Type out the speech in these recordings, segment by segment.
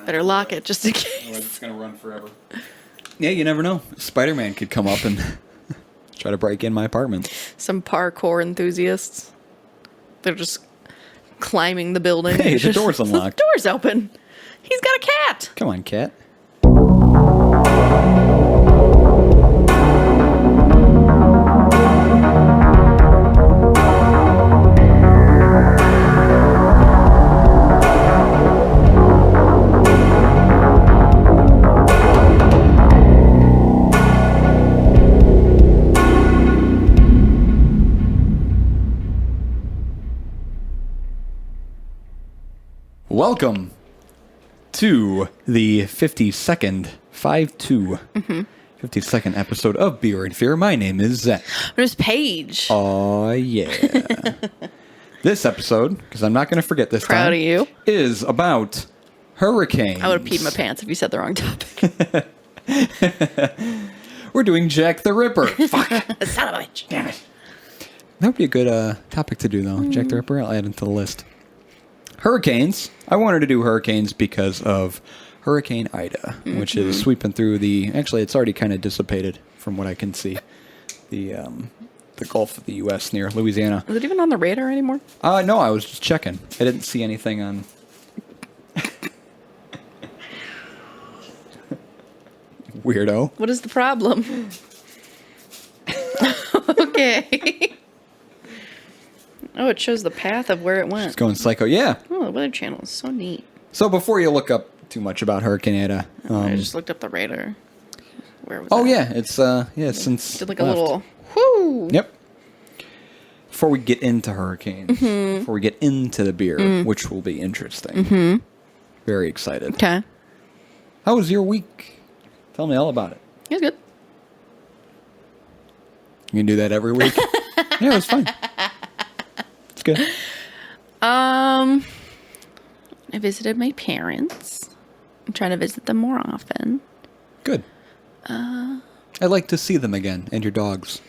Better lock it just in case. Otherwise it's going to run forever. Yeah, you never know. Spider-Man could come up and try to break in my apartment. Some parkour enthusiasts. They're just climbing the building. Hey, the door's unlocked. The door's open. He's got a cat. Come on, cat. Welcome to the 52nd, 52nd episode of Beer and Fear. My name is Zach. There's Paige. Oh, yeah. This episode, because I'm not going to forget this Proud time, of you. is about hurricanes. I would have peed my pants if you said the wrong topic. We're doing Jack the Ripper. Fuck. Son of a bitch. Damn it. That would be a good topic to do, though. Jack the Ripper, I'll add it to the list. Hurricanes. I wanted to do hurricanes because of Hurricane Ida, which is sweeping through actually, it's already kind of dissipated from what I can see. The Gulf of the U.S. near Louisiana. Is it even on the radar anymore? No, I was just checking. I didn't see anything on... Weirdo. What is the problem? Okay. Oh, it shows the path of where it went. It's going psycho. Yeah. Oh, the Weather Channel is so neat. So before you look up too much about Hurricane Ida... I just looked up the radar. Where was Oh, that? yeah. It's, since Did like a left. little, whoo! Yep. Before we get into hurricanes, before we get into the beer, which will be interesting. Very excited. Okay. How was your week? Tell me all about it. It was good. You can do that every week? Yeah, it was fine. It's good. I visited my parents. I'm trying to visit them more often. Good. I'd like to see them again, and your dogs.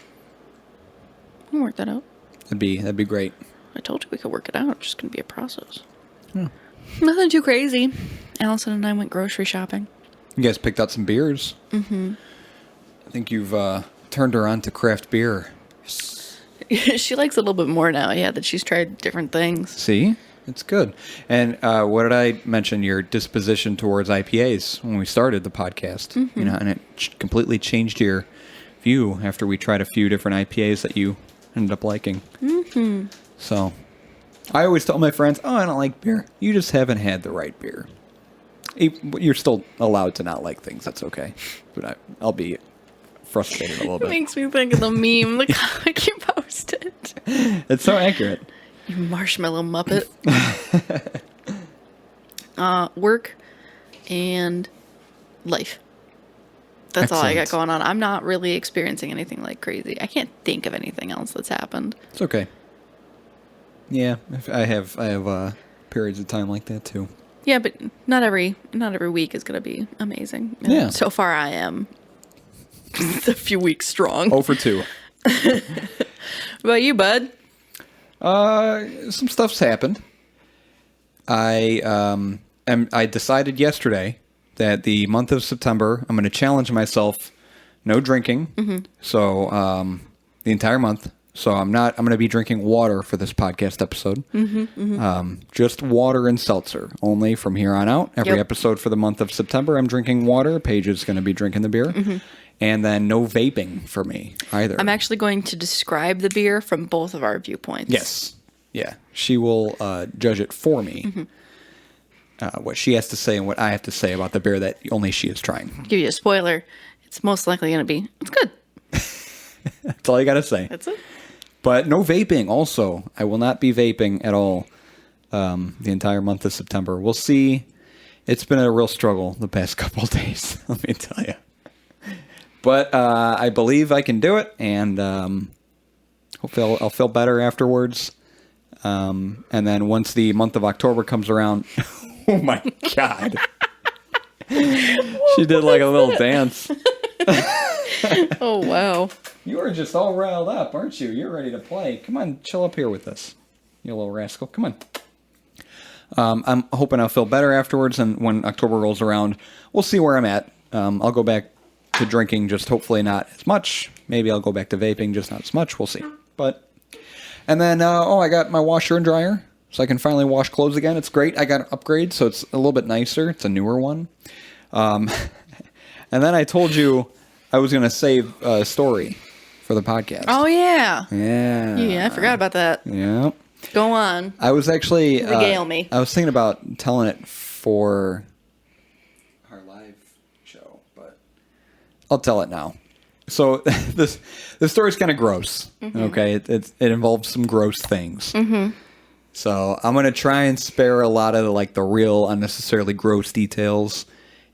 We'll work that out. That'd be great. I told you we could work it out. It's just going to be a process. Nothing too crazy. Allison and I went grocery shopping. You guys picked out some beers. I think you've turned her on to craft beer. She likes it a little bit more now, yeah, that she's tried different things. See? It's good. And what did I mention? Your disposition towards IPAs when we started the podcast. You know, and it completely changed your view after we tried a few different IPAs that you ended up liking. So I always tell my friends, oh, I don't like beer. You just haven't had the right beer. You're still allowed to not like things. That's okay. But I'll be frustrated a little It bit. makes me think of the meme, the comic you posted. It's so accurate. You marshmallow muppet. Work and life. That's all I got Excellent. going on. I'm not really experiencing anything like crazy. I can't think of anything else that's happened. It's okay. Yeah, I have periods of time like that too. Yeah, but not every week is going to be amazing. And Yeah. so far I am a few weeks strong. 0 for 2. What about you, bud? Some stuff's happened. I decided yesterday that the month of September I'm going to challenge myself, no drinking. So the entire month. So I'm going to be drinking water for this podcast episode. Just water and seltzer only from here on out. Every episode for the month of September, I'm drinking water. Paige is going to be drinking the beer. And then no vaping for me either. I'm actually going to describe the beer from both of our viewpoints. Yes. Yeah. She will judge it for me. What she has to say and what I have to say about the beer that only she is trying. Give you a spoiler. It's most likely going to be, it's good. That's all you got to say. That's it. But no vaping also. I will not be vaping at all the entire month of September. We'll see. It's been a real struggle the past couple of days, let me tell you. But I believe I can do it, and hopefully I'll feel better afterwards. And then once the month of October comes around, oh my God. She did like a little dance. Oh, wow. You are just all riled up, aren't you? You're ready to play. Come on, chill up here with us, you little rascal. Come on. I'm hoping I'll feel better afterwards, and when October rolls around, we'll see where I'm at. I'll go back to drinking, just hopefully not as much. Maybe I'll go back to vaping, just not as much. We'll see. And then, I got my washer and dryer, so I can finally wash clothes again. It's great. I got an upgrade, so it's a little bit nicer. It's a newer one. And then I told you I was going to save a story for the podcast. Oh, yeah. Yeah. Yeah, I forgot about that. Yeah. Go on. I was actually... Regale me. I was thinking about telling it for our live show, but I'll tell it now. So this story's kind of gross, okay? It involves some gross things. So I'm going to try and spare a lot of the real unnecessarily gross details,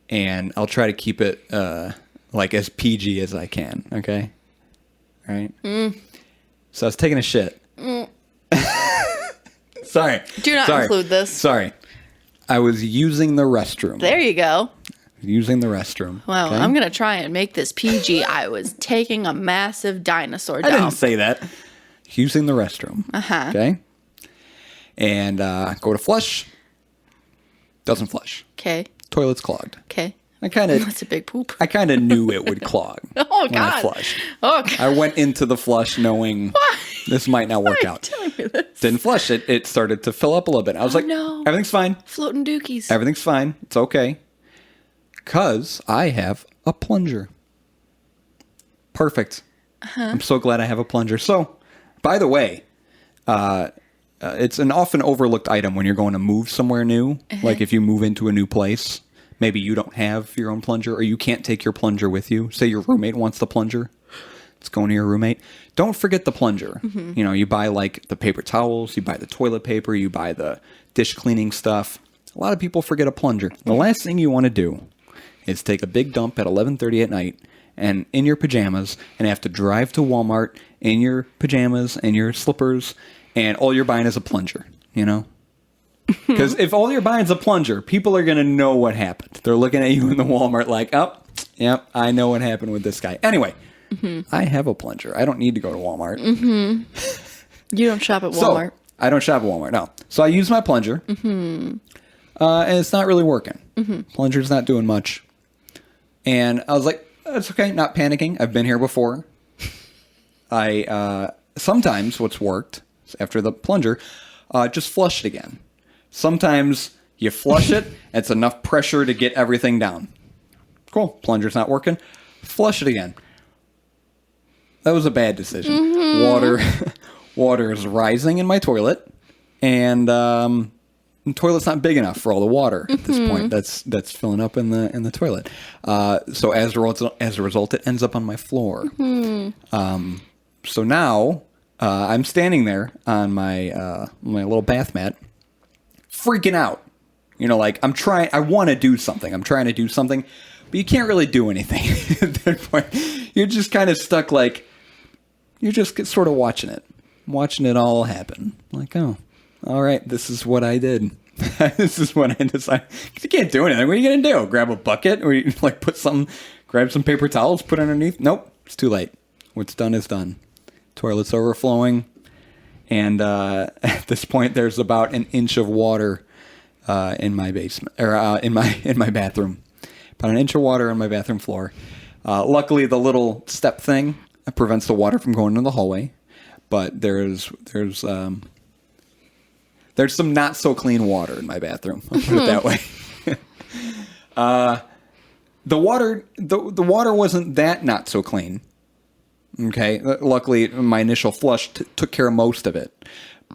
and I'll try to keep it as PG as I can, okay? All right? So I was taking a shit. Sorry. Do not include this. Sorry. I was using the restroom. There you go. Using the restroom. Well, okay? I'm going to try and make this PG. I was taking a massive dinosaur dump. I didn't say that. Using the restroom. Okay? And go to flush. Doesn't flush. Okay. Toilet's clogged. Okay. That's a big poop. I kind of knew it would clog. Oh, when I God. flushed. Oh, God. I went into the flush knowing this might not work Why are you out. telling me this? Didn't flush it. It started to fill up a little bit. I was no. Everything's fine. Floating dookies. Everything's fine. It's okay. Because I have a plunger. Perfect. I'm so glad I have a plunger. So, by the way, it's an often overlooked item when you're going to move somewhere new. Like if you move into a new place, maybe you don't have your own plunger or you can't take your plunger with you. Say your roommate wants the plunger. It's going to your roommate. Don't forget the plunger. You know, you buy the paper towels, you buy the toilet paper, you buy the dish cleaning stuff. A lot of people forget a plunger. The last thing you want to do is take a big dump at 11:30 at night and in your pajamas and have to drive to Walmart in your pajamas and your slippers and all you're buying is a plunger, you know? Because if all you're buying is a plunger, people are going to know what happened. They're looking at you in the Walmart like, oh, yep, I know what happened with this guy. Anyway, I have a plunger. I don't need to go to Walmart. You don't shop at Walmart. So, I don't shop at Walmart, no. So I use my plunger, and it's not really working. Plunger's not doing much. And I was like, it's okay, not panicking. I've been here before. Sometimes what's worked after the plunger, just flush it again. Sometimes you flush it, and it's enough pressure to get everything down. Cool, plunger's not working. Flush it again. That was a bad decision. Water is rising in my toilet, and the toilet's not big enough for all the water at this point. That's filling up in the toilet. So as a result, it ends up on my floor. So now I'm standing there on my little bath mat, freaking out. You know, like I want to do something. I'm trying to do something, but you can't really do anything at that point. You're just kind of stuck, like you're just sort of watching it all happen. Like, oh, all right, this is what I did. This is what I decided. You can't do anything. What are you gonna do? Grab a bucket, or you grab some paper towels, put underneath? Nope, it's too late. What's done is done. Toilet's overflowing, and at this point, there's about an inch of water in my basement, or in my bathroom. About an inch of water on my bathroom floor. Luckily, the little step thing prevents the water from going into the hallway, but there's some not so clean water in my bathroom. I'll put it that way. The water wasn't that not so clean. Okay, luckily my initial flush took care of most of it,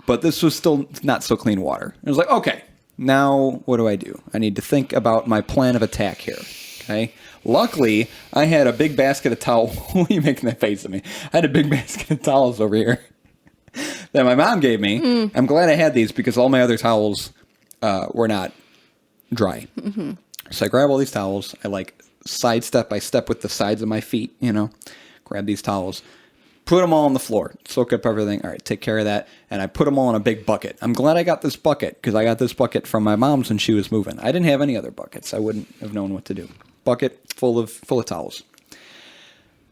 but this was still not so clean water. I was like, okay, now what do? I need to think about my plan of attack here. Okay. Luckily, I had a big basket of towels. What are you making that face at me? I had a big basket of towels over here that my mom gave me. I'm glad I had these because all my other towels were not dry. So I grab all these towels. I sidestep. I step with the sides of my feet, grab these towels, put them all on the floor, soak up everything. All right, take care of that. And I put them all in a big bucket. I'm glad I got this bucket because I got this bucket from my mom's when she was moving. I didn't have any other buckets. I wouldn't have known what to do. Bucket full of towels.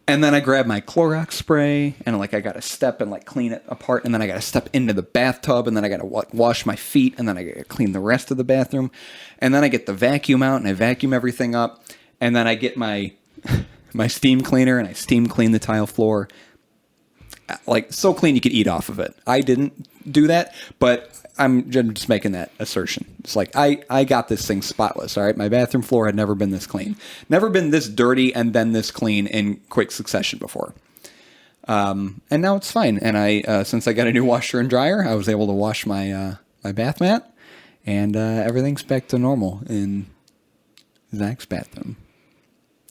And then I grab my Clorox spray, and like I got to step and like clean it apart, and then I got to step into the bathtub, and then I got to wash my feet, and then I got to clean the rest of the bathroom, and then I get the vacuum out, and I vacuum everything up, and then I get my my steam cleaner, and I steam clean the tile floor, like so clean you could eat off of it. I didn't do that, but I'm just making that assertion. It's like, I got this thing spotless, all right? My bathroom floor had never been this clean. Never been this dirty and then this clean in quick succession before. And now it's fine. And I, since I got a new washer and dryer, I was able to wash my my bath mat, and everything's back to normal in Zach's bathroom.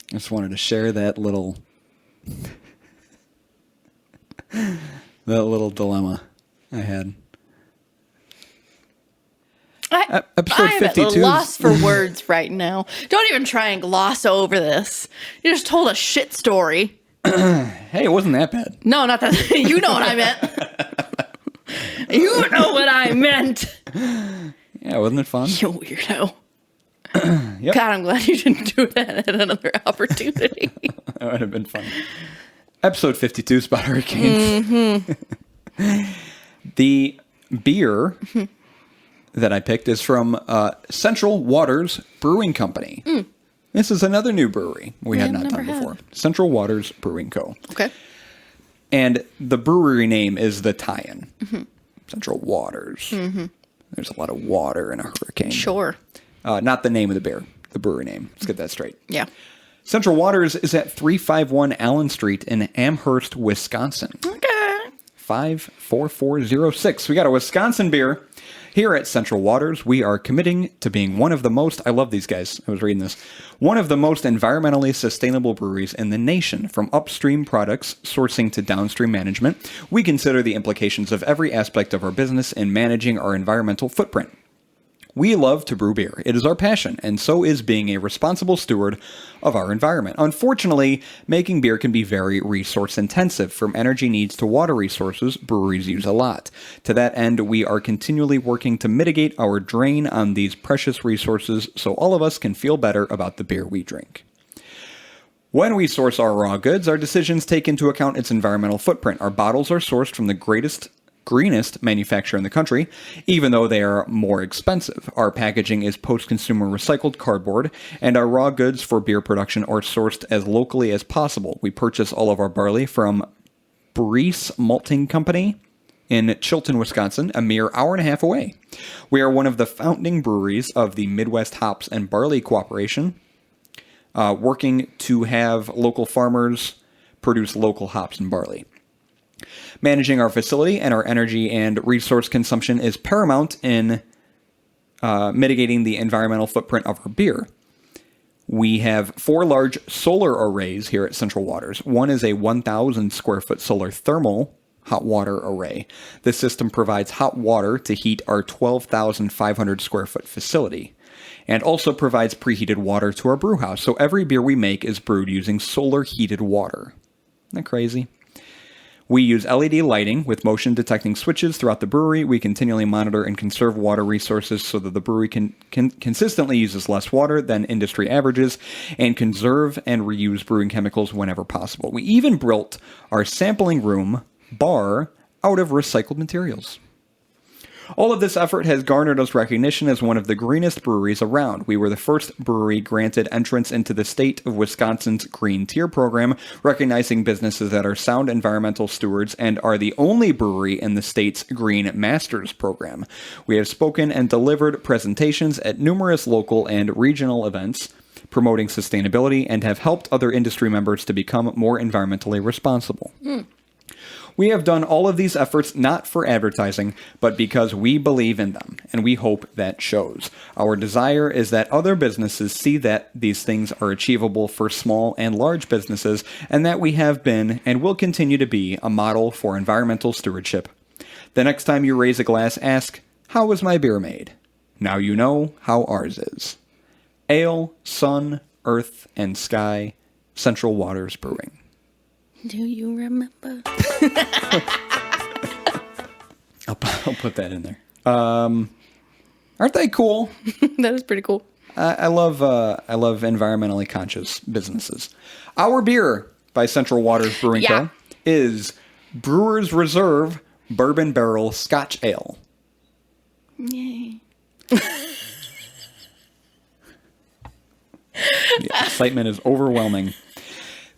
I just wanted to share that little dilemma I had. Episode I'm 52. at a loss for words right now. Don't even try and gloss over this. You just told a shit story. Hey, it wasn't that bad. No, not that. You know what I meant. You know what I meant. Yeah, wasn't it fun? You weirdo. Yep. God, I'm glad you didn't do that at another opportunity. That would have been fun. Episode 52, Spot Hurricanes. Mm-hmm. The beer that I picked is from Central Waters Brewing Company. Mm. This is another new brewery we had not done before. Central Waters Brewing Co. Okay. And the brewery name is the tie-in. Mm-hmm. Central Waters. Mm-hmm. There's a lot of water in a hurricane. Sure. Not the name of the beer, the brewery name. Let's get that straight. Yeah. Central Waters is at 351 Allen Street in Amherst, Wisconsin. Okay. 54406. We got a Wisconsin beer. Here at Central Waters, we are committing to being one of the most, I love these guys, I was reading this, one of the most environmentally sustainable breweries in the nation. From upstream products sourcing to downstream management, we consider the implications of every aspect of our business in managing our environmental footprint. We love to brew beer. It is our passion, and so is being a responsible steward of our environment. Unfortunately, making beer can be very resource intensive. From energy needs to water resources, breweries use a lot. To that end, we are continually working to mitigate our drain on these precious resources so all of us can feel better about the beer we drink. When we source our raw goods, our decisions take into account its environmental footprint. Our bottles are sourced from the greenest manufacturer in the country, even though they are more expensive. Our packaging is post-consumer recycled cardboard, and our raw goods for beer production are sourced as locally as possible. We purchase all of our barley from Breese Malting Company in Chilton, Wisconsin, a mere hour and a half away. We are one of the founding breweries of the Midwest Hops and Barley Cooperation, working to have local farmers produce local hops and barley. Managing our facility and our energy and resource consumption is paramount in mitigating the environmental footprint of our beer. We have 4 large solar arrays here at Central Waters. One is a 1,000 square foot solar thermal hot water array. This system provides hot water to heat our 12,500 square foot facility, and also provides preheated water to our brew house. So every beer we make is brewed using solar heated water. Isn't that crazy? We use LED lighting with motion detecting switches throughout the brewery. We continually monitor and conserve water resources so that the brewery can consistently uses less water than industry averages and conserve and reuse brewing chemicals whenever possible. We even built our sampling room bar out of recycled materials. All of this effort has garnered us recognition as one of the greenest breweries around. We were the first brewery granted entrance into the state of Wisconsin's Green Tier program, recognizing businesses that are sound environmental stewards, and are the only brewery in the state's Green Masters program. We have spoken and delivered presentations at numerous local and regional events promoting sustainability and have helped other industry members to become more environmentally responsible. We have done all of these efforts not for advertising, but because we believe in them, and we hope that shows. Our desire is that other businesses see that these things are achievable for small and large businesses, and that we have been and will continue to be a model for environmental stewardship. The next time you raise a glass, ask, "How was my beer made?" Now you know how ours is. Ale, sun, earth, and sky, Central Waters Brewing. Do you remember? I'll put that in there. Aren't they cool? That is pretty cool. I love environmentally conscious businesses. Our beer by Central Waters Brewing Yeah. Co. is Brewers Reserve Bourbon Barrel Scotch Ale. Yay. The excitement is overwhelming.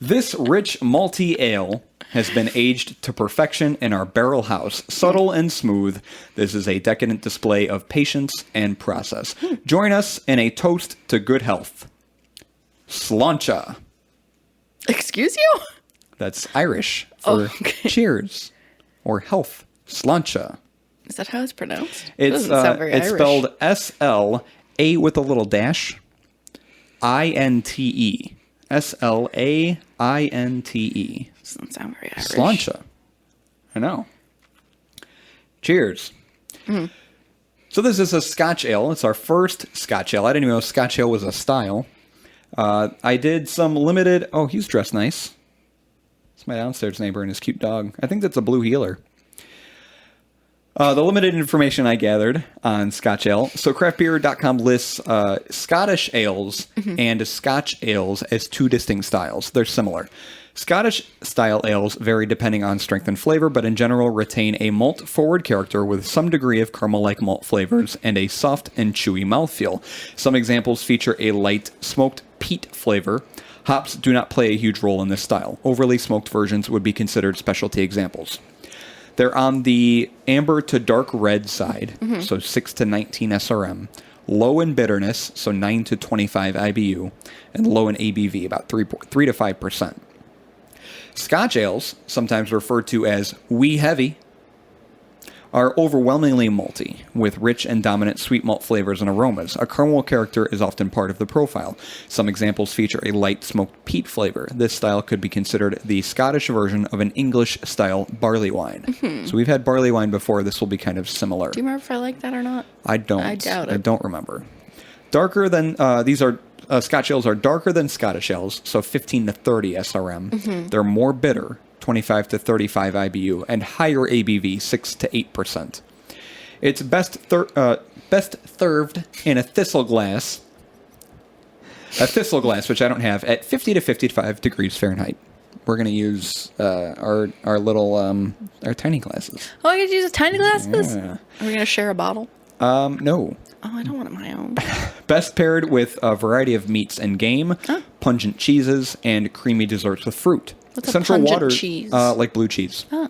This rich malty ale has been aged to perfection in our barrel house. Subtle and smooth, this is a decadent display of patience and process. Join us in a toast to good health. Sláinte. Excuse you? That's Irish for okay. cheers or health. Sláinte. Is that how it's pronounced? It's Doesn't sound very it's Irish. spelled S-L-A with a little dash, I-N-T-E. S-L-A-I-N-T-E. Doesn't sound very Irish. Sláinte. I know. Cheers. So this is a Scotch Ale. It's our first Scotch Ale. I didn't even know Scotch Ale was a style. I did some limited... Oh, he's dressed nice. It's my downstairs neighbor and his cute dog. I think that's a blue heeler. The limited information I gathered on Scotch Ale. So craftbeer.com lists Scottish ales and Scotch ales as two distinct styles. They're similar. Scottish style ales vary depending on strength and flavor, but in general retain a malt-forward character with some degree of caramel-like malt flavors and a soft and chewy mouthfeel. Some examples feature a light smoked peat flavor. Hops do not play a huge role in this style. Overly smoked versions would be considered specialty examples. They're on the amber to dark red side, so 6 to 19 SRM. Low in bitterness, so 9 to 25 IBU. And low in ABV, about 3 to 5%. Scotch ales, sometimes referred to as wee heavy, are overwhelmingly malty, with rich and dominant sweet malt flavors and aromas. A caramel character is often part of the profile. Some examples feature a light smoked peat flavor. This style could be considered the Scottish version of an English-style barley wine. So we've had barley wine before. This will be kind of similar. Do you remember if I like that or not? I don't. I doubt it. I don't remember. Darker than Scotch ales are darker than Scottish ales, so 15 to 30 SRM. They're more bitter, 25 to 35 IBU, and higher ABV, 6 to 8%. It's best served in a thistle glass, which I don't have, at 50 to 55 degrees Fahrenheit. We're going to use our little, our tiny glasses. Oh, I could use a tiny glasses? Yeah. Are we going to share a bottle? No. Oh, I don't want it my own. Best paired with a variety of meats and game, pungent cheeses, and creamy desserts with fruit. What's a Central pungent Waters, cheese? like blue cheese. Oh.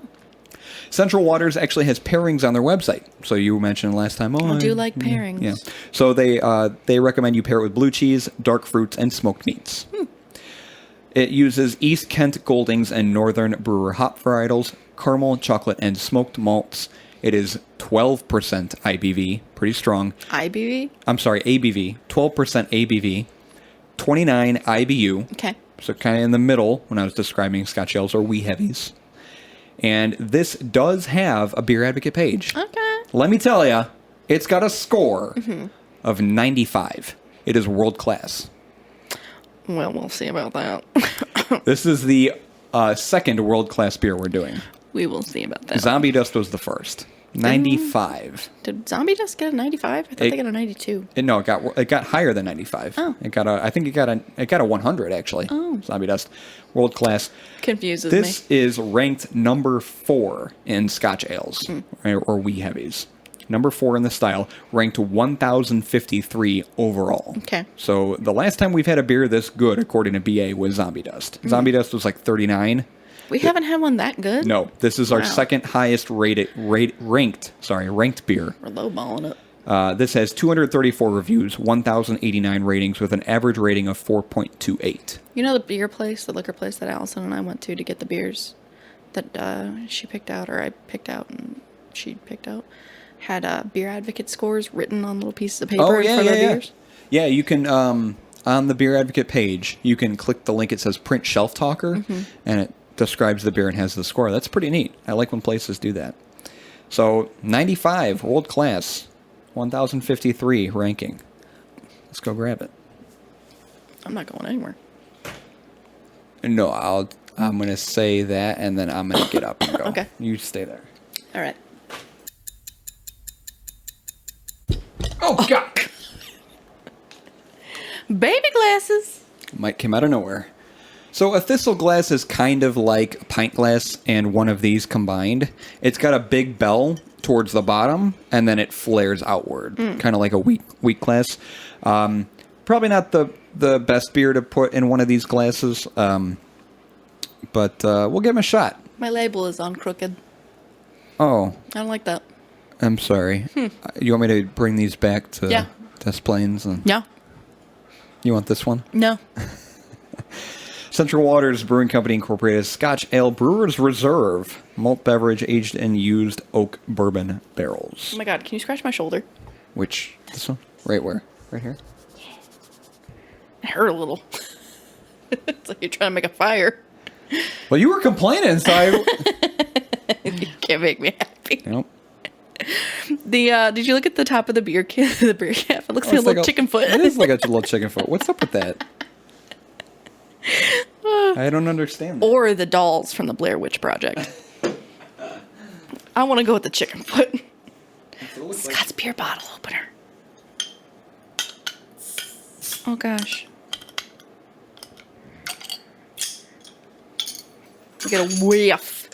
Central Waters actually has pairings on their website. So you mentioned last time. I do like pairings. Yeah. So they recommend you pair it with blue cheese, dark fruits, and smoked meats. It uses East Kent Goldings and Northern Brewer hop varietals, caramel, chocolate, and smoked malts. It is 12% IBV, pretty strong. IBV? I'm sorry, ABV. 12% ABV, 29 IBU. Okay. So kind of in the middle when I was describing Scotch ales or wee heavies. And this does have a Beer Advocate page. Okay. Let me tell you, it's got a score of 95. It is world class. Well, we'll see about that. This is the second world class beer we're doing. We will see about that. Zombie Dust was the first. 95. Did Zombie Dust get a 95? I thought they got a 92. No, it got higher than 95. Oh. I think it got a 100 actually. Oh. Zombie Dust, world class. Confuses This me. is ranked number 4 in Scotch ales or wee heavies. Number 4 in the style, ranked 1,053 overall. Okay. So the last time we've had a beer this good, according to BA, was Zombie Dust. Zombie Dust was like 39. We haven't had one that good? No, this is our Wow. second highest ranked beer. We're lowballing it. This has 234 reviews, 1,089 ratings with an average rating of 4.28. You know the liquor place that Allison and I went to get the beers that she picked out, or I picked out and she picked out, had Beer Advocate scores written on little pieces of paper for their beers? Yeah, you can, on the Beer Advocate page, you can click the link. It says Print Shelf Talker, and it describes the beer and has the score. That's pretty neat. I like when places do that. So, 95, world class, 1,053 ranking. Let's go grab it. I'm not going anywhere. No, I'm going to say that, and then I'm going to get up and go. Okay. You stay there. All right. Oh, God! Baby glasses. Mike came out of nowhere. So a thistle glass is kind of like a pint glass and one of these combined. It's got a big bell towards the bottom, and then it flares outward, kind of like a wheat glass. Probably not the best beer to put in one of these glasses, but we'll give them a shot. My label is on crooked. Oh. I don't like that. I'm sorry. You want me to bring these back to Des Plaines? No. You want this one? No. Central Waters Brewing Company Incorporated Scotch Ale Brewers Reserve malt beverage aged in used oak bourbon barrels. Oh my god, can you scratch my shoulder? Which, this one? Right where? Right here? It hurt a little. It's like you're trying to make a fire. Well, you were complaining, so You can't make me happy. Nope. Did you look at the top of the beer can? The beer cap? It looks like a little chicken foot. It is like a little chicken foot. What's up with that? I don't understand that. Or the dolls from the Blair Witch Project. I want to go with the chicken foot. Scott's beer bottle opener. Oh gosh. We get a whiff.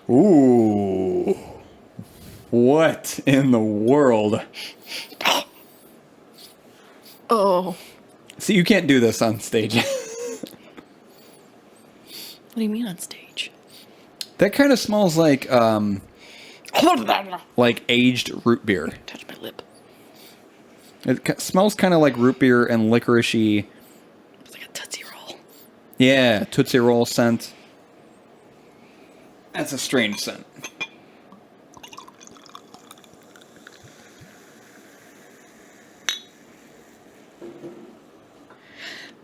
Ooh. What in the world? Oh. See, you can't do this on stage. What do you mean on stage? That kind of smells like aged root beer. Touch my lip. It smells kind of like root beer and licoricey. It's like a Tootsie Roll. Yeah, Tootsie Roll scent. That's a strange scent.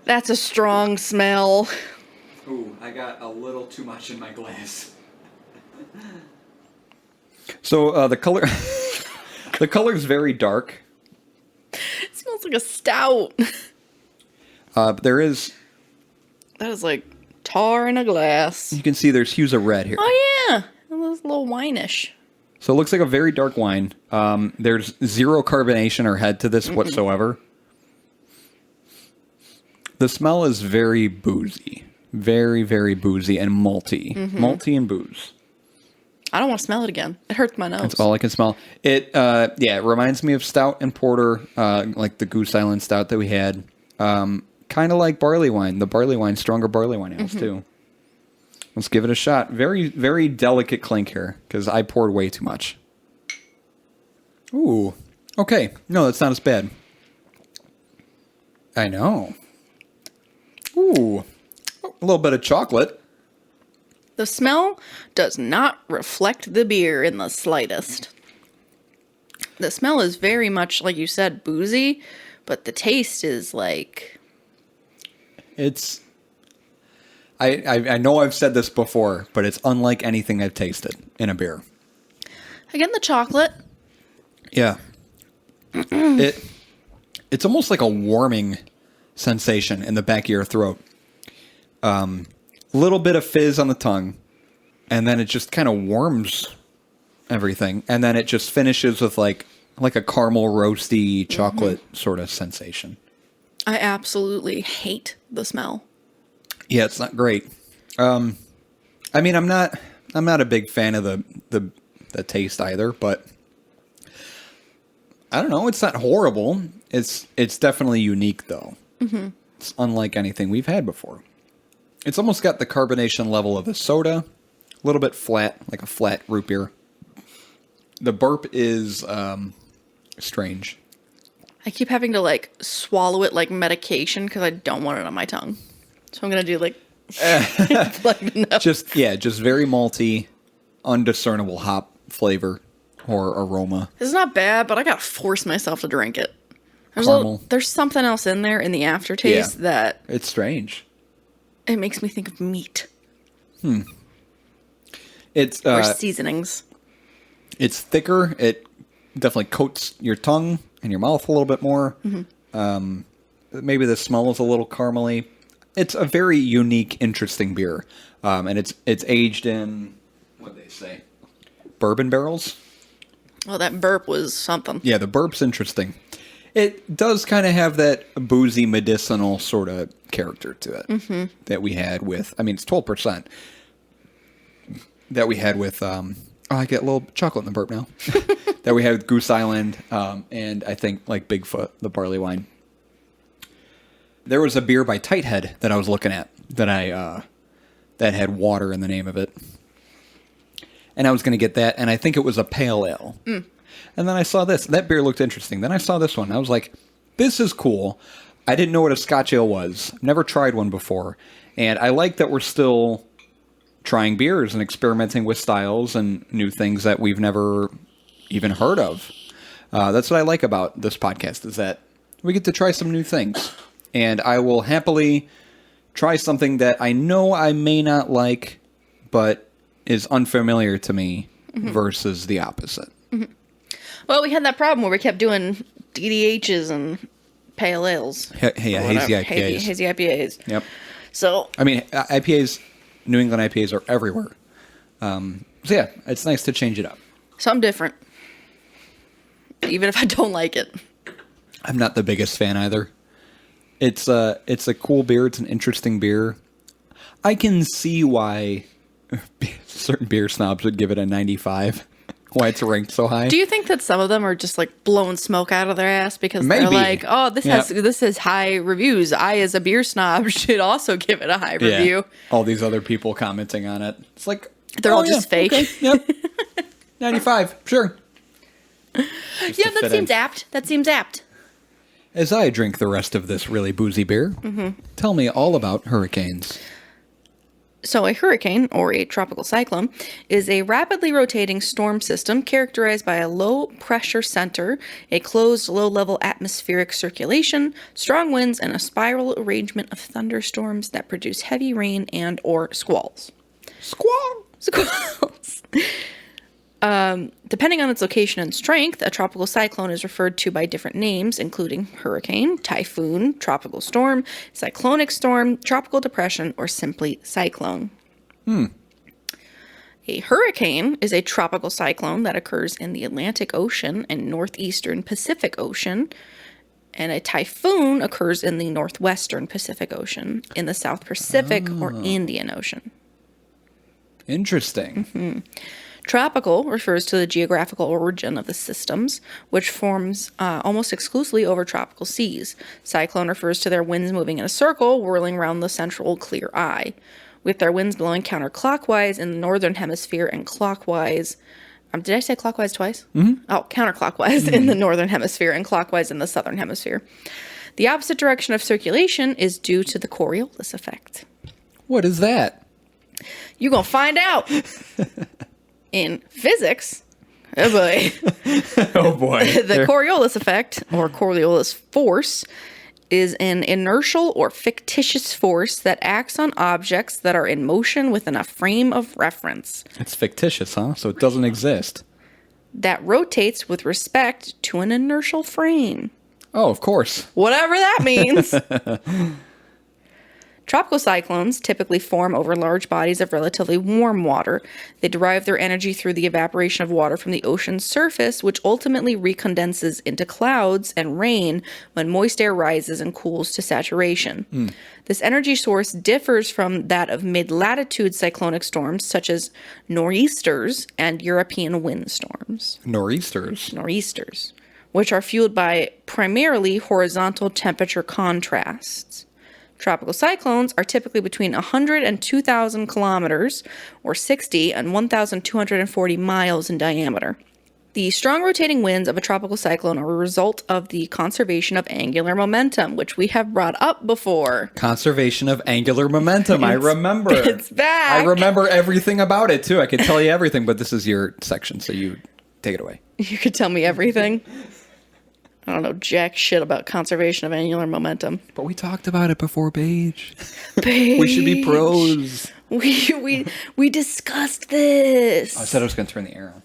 That's a strong smell. Ooh, I got a little too much in my glass. So the color, the color is very dark. It smells like a stout. There is. That is like tar in a glass. You can see there's hues of red here. Oh yeah, it was a little wine-ish. So it looks like a very dark wine. There's zero carbonation or head to this whatsoever. The smell is very boozy. Very, very boozy and malty. Malty and booze. I don't want to smell it again. It hurts my nose. That's all I can smell. It it reminds me of stout and porter, like the Goose Island stout that we had. Kind of like barley wine. The barley wine, stronger barley wine ales too. Let's give it a shot. Very, very delicate clink here, because I poured way too much. Ooh. Okay. No, that's not as bad. I know. Ooh. A little bit of chocolate. The smell does not reflect the beer in the slightest. The smell is very much, like you said, boozy, but the taste is like... It's... I know I've said this before, but it's unlike anything I've tasted in a beer. Again, the chocolate. Yeah. It's almost like a warming sensation in the back of your throat. Little bit of fizz on the tongue, and then it just kind of warms everything, and then it just finishes with like a caramel roasty chocolate sort of sensation. I absolutely hate the smell. Yeah, it's not great. I mean, I'm not a big fan of the taste either, but I don't know. It's not horrible. It's definitely unique though. It's unlike anything we've had before. It's almost got the carbonation level of a soda, a little bit flat, like a flat root beer. The burp is strange. I keep having to like swallow it like medication because I don't want it on my tongue. So I'm gonna do like, just very malty, undiscernible hop flavor or aroma. It's not bad, but I gotta force myself to drink it. There's something else in there in the aftertaste that it's strange. It makes me think of meat. It's or seasonings. It's thicker. It definitely coats your tongue and your mouth a little bit more. Maybe the smell is a little caramely. It's a very unique, interesting beer, and it's aged in what they say, bourbon barrels. Well, that burp was something. Yeah, the burp's interesting. It does kind of have that boozy medicinal sort of character to it that we had with, I mean, it's 12%. That we had with, I get a little chocolate in the burp now. That we had with Goose Island, and I think like Bigfoot, the barley wine. There was a beer by Tighthead that I was looking at that that had water in the name of it. And I was going to get that, and I think it was a pale ale. And then I saw this. That beer looked interesting. Then I saw this one. I was like, this is cool. I didn't know what a Scotch Ale was. Never tried one before. And I like that we're still trying beers and experimenting with styles and new things that we've never even heard of. That's what I like about this podcast, is that we get to try some new things. And I will happily try something that I know I may not like, but is unfamiliar to me versus the opposite. Well, we had that problem where we kept doing DDHs and pale ales. Hazy IPAs. Hazy IPAs. Yep. So, I mean, IPAs, New England IPAs are everywhere. So yeah, it's nice to change it up. something different. Even if I don't like it. I'm not the biggest fan either. It's a cool beer. It's an interesting beer. I can see why certain beer snobs would give it a 95. Why it's ranked so high. Do you think that some of them are just like blowing smoke out of their ass because Maybe. they're like, oh, this has high reviews. I, as a beer snob, should also give it a high review. All these other people commenting on it. It's like they're all just fake. Okay, yep. 95. Sure. Yeah, that seems apt. That seems apt. As I drink the rest of this really boozy beer, tell me all about hurricanes. So a hurricane, or a tropical cyclone, is a rapidly rotating storm system characterized by a low-pressure center, a closed low-level atmospheric circulation, strong winds, and a spiral arrangement of thunderstorms that produce heavy rain and or squalls. Squalls! Depending on its location and strength, a tropical cyclone is referred to by different names, including hurricane, typhoon, tropical storm, cyclonic storm, tropical depression, or simply cyclone. A hurricane is a tropical cyclone that occurs in the Atlantic Ocean and northeastern Pacific Ocean, and a typhoon occurs in the northwestern Pacific Ocean, in the South Pacific or Indian Ocean. Interesting. Tropical refers to the geographical origin of the systems, which forms almost exclusively over tropical seas. Cyclone refers to their winds moving in a circle, whirling around the central clear eye, with their winds blowing counterclockwise in the northern hemisphere and clockwise. Did I say clockwise twice? Oh, counterclockwise in the northern hemisphere and clockwise in the southern hemisphere. The opposite direction of circulation is due to the Coriolis Effect. What is that? You're going to find out. In physics, oh boy. Oh boy. The Coriolis effect, or Coriolis force, is an inertial or fictitious force that acts on objects that are in motion within a frame of reference. It's fictitious, huh? So it doesn't exist. That rotates with respect to an inertial frame. Oh, of course. Whatever that means. Tropical cyclones typically form over large bodies of relatively warm water. They derive their energy through the evaporation of water from the ocean's surface, which ultimately recondenses into clouds and rain when moist air rises and cools to saturation. This energy source differs from that of mid-latitude cyclonic storms, such as nor'easters and European windstorms. Nor'easters, which are fueled by primarily horizontal temperature contrasts. Tropical cyclones are typically between 100 and 2,000 kilometers, or 60 and 1,240 miles in diameter. The strong rotating winds of a tropical cyclone are a result of the conservation of angular momentum, which we have brought up before. Conservation of angular momentum. I remember. It's back. I remember everything about it, too. I could tell you everything, but this is your section, so you take it away. You could tell me everything. I don't know jack shit about conservation of angular momentum. But we talked about it before, Paige. We should be pros. We discussed this. I said I was going to turn the air on.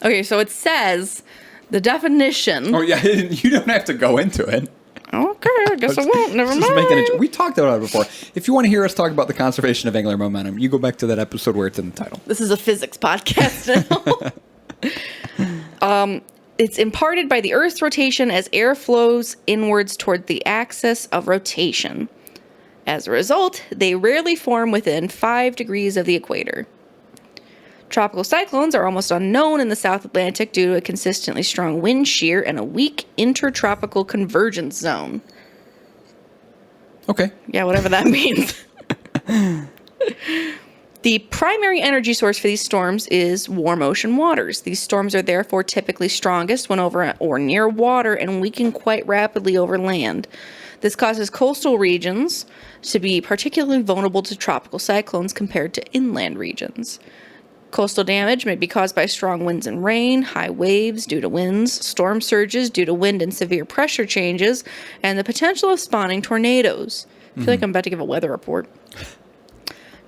Okay, so it says the definition. Oh, yeah, you don't have to go into it. Okay, I guess I won't. Never mind. We talked about it before. If you want to hear us talk about the conservation of angular momentum, you go back to that episode where it's in the title. This is a physics podcast now. It's imparted by the Earth's rotation as air flows inwards toward the axis of rotation. As a result, they rarely form within 5 degrees of the equator. Tropical cyclones are almost unknown in the South Atlantic due to a consistently strong wind shear and a weak intertropical convergence zone. Okay. Yeah, whatever that means. The primary energy source for these storms is warm ocean waters. These storms are therefore typically strongest when over or near water and weaken quite rapidly over land. This causes coastal regions to be particularly vulnerable to tropical cyclones compared to inland regions. Coastal damage may be caused by strong winds and rain, high waves due to winds, storm surges due to wind and severe pressure changes, and the potential of spawning tornadoes. I feel like I'm about to give a weather report.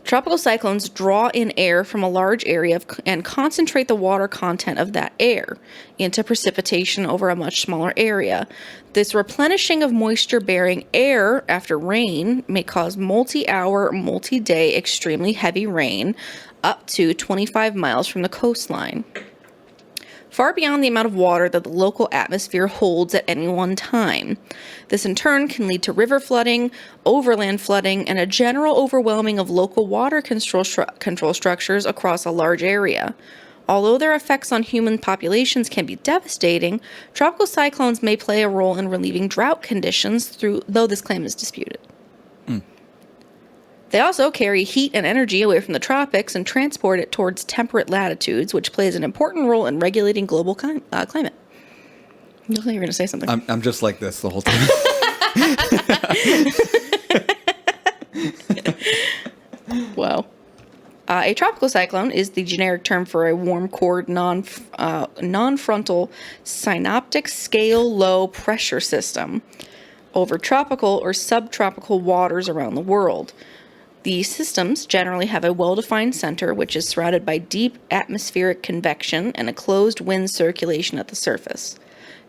Tropical cyclones draw in air from a large area and concentrate the water content of that air into precipitation over a much smaller area. This replenishing of moisture-bearing air after rain may cause multi-hour, multi-day extremely heavy rain up to 25 miles from the coastline, far beyond the amount of water that the local atmosphere holds at any one time. This in turn can lead to river flooding, overland flooding, and a general overwhelming of local water control structures across a large area. Although their effects on human populations can be devastating, tropical cyclones may play a role in relieving drought conditions, though this claim is disputed. They also carry heat and energy away from the tropics and transport it towards temperate latitudes, which plays an important role in regulating global climate. I thought you were going to say something. I'm just like this the whole time. Wow. A tropical cyclone is the generic term for a warm-core, non-frontal, synoptic scale low pressure system over tropical or subtropical waters around the world. These systems generally have a well-defined center, which is surrounded by deep atmospheric convection and a closed wind circulation at the surface.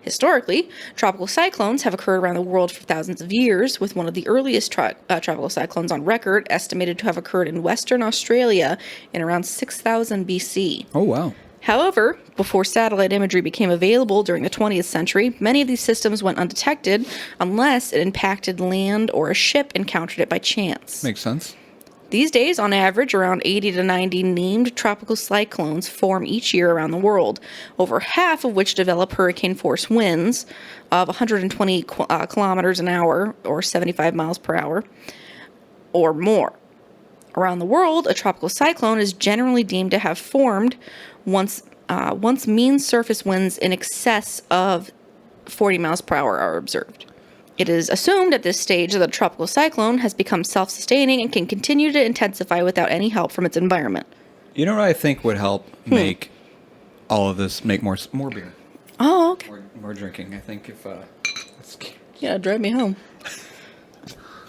Historically, tropical cyclones have occurred around the world for thousands of years, with one of the earliest tropical cyclones on record estimated to have occurred in Western Australia in around 6000 BC. Oh, wow. However, before satellite imagery became available during the 20th century, many of these systems went undetected unless it impacted land or a ship encountered it by chance. Makes sense. These days, on average, around 80 to 90 named tropical cyclones form each year around the world, over half of which develop hurricane-force winds of 120 kilometers an hour, or 75 miles per hour, or more. Around the world, a tropical cyclone is generally deemed to have formed once mean surface winds in excess of 40 miles per hour are observed. It is assumed at this stage that a tropical cyclone has become self-sustaining and can continue to intensify without any help from its environment. You know what I think would help make all of this make more beer? Oh, okay. More drinking. I think if Yeah, drive me home.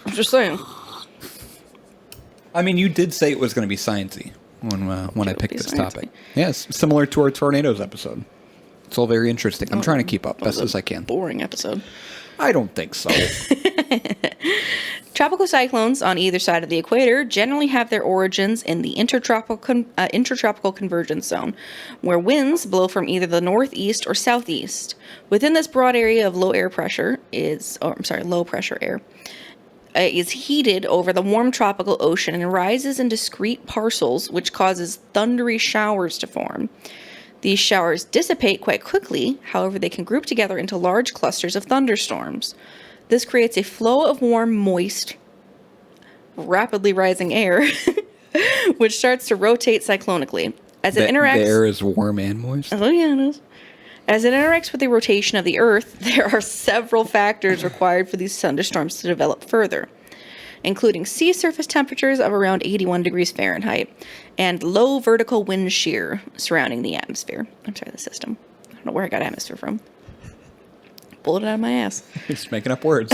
I'm just saying. I mean, you did say it was going to be sciencey when I picked this topic. Yes, similar to our tornadoes episode. It's all very interesting. I'm trying to keep up best as I can. Boring episode. I don't think so. Tropical cyclones on either side of the equator generally have their origins in the intertropical convergence zone, where winds blow from either the northeast or southeast. Within this broad area of low pressure air is heated over the warm tropical ocean and rises in discrete parcels, which causes thundery showers to form. These showers dissipate quite quickly, however they can group together into large clusters of thunderstorms. This creates a flow of warm, moist, rapidly rising air, which starts to rotate cyclonically. As it interacts... The air is warm and moist? Oh, yeah, it is. As it interacts with the rotation of the Earth, there are several factors required for these thunderstorms to develop further, including sea surface temperatures of around 81 degrees Fahrenheit and low vertical wind shear surrounding the the system. I don't know where I got atmosphere from. Pulled it out of my ass. Just making up words.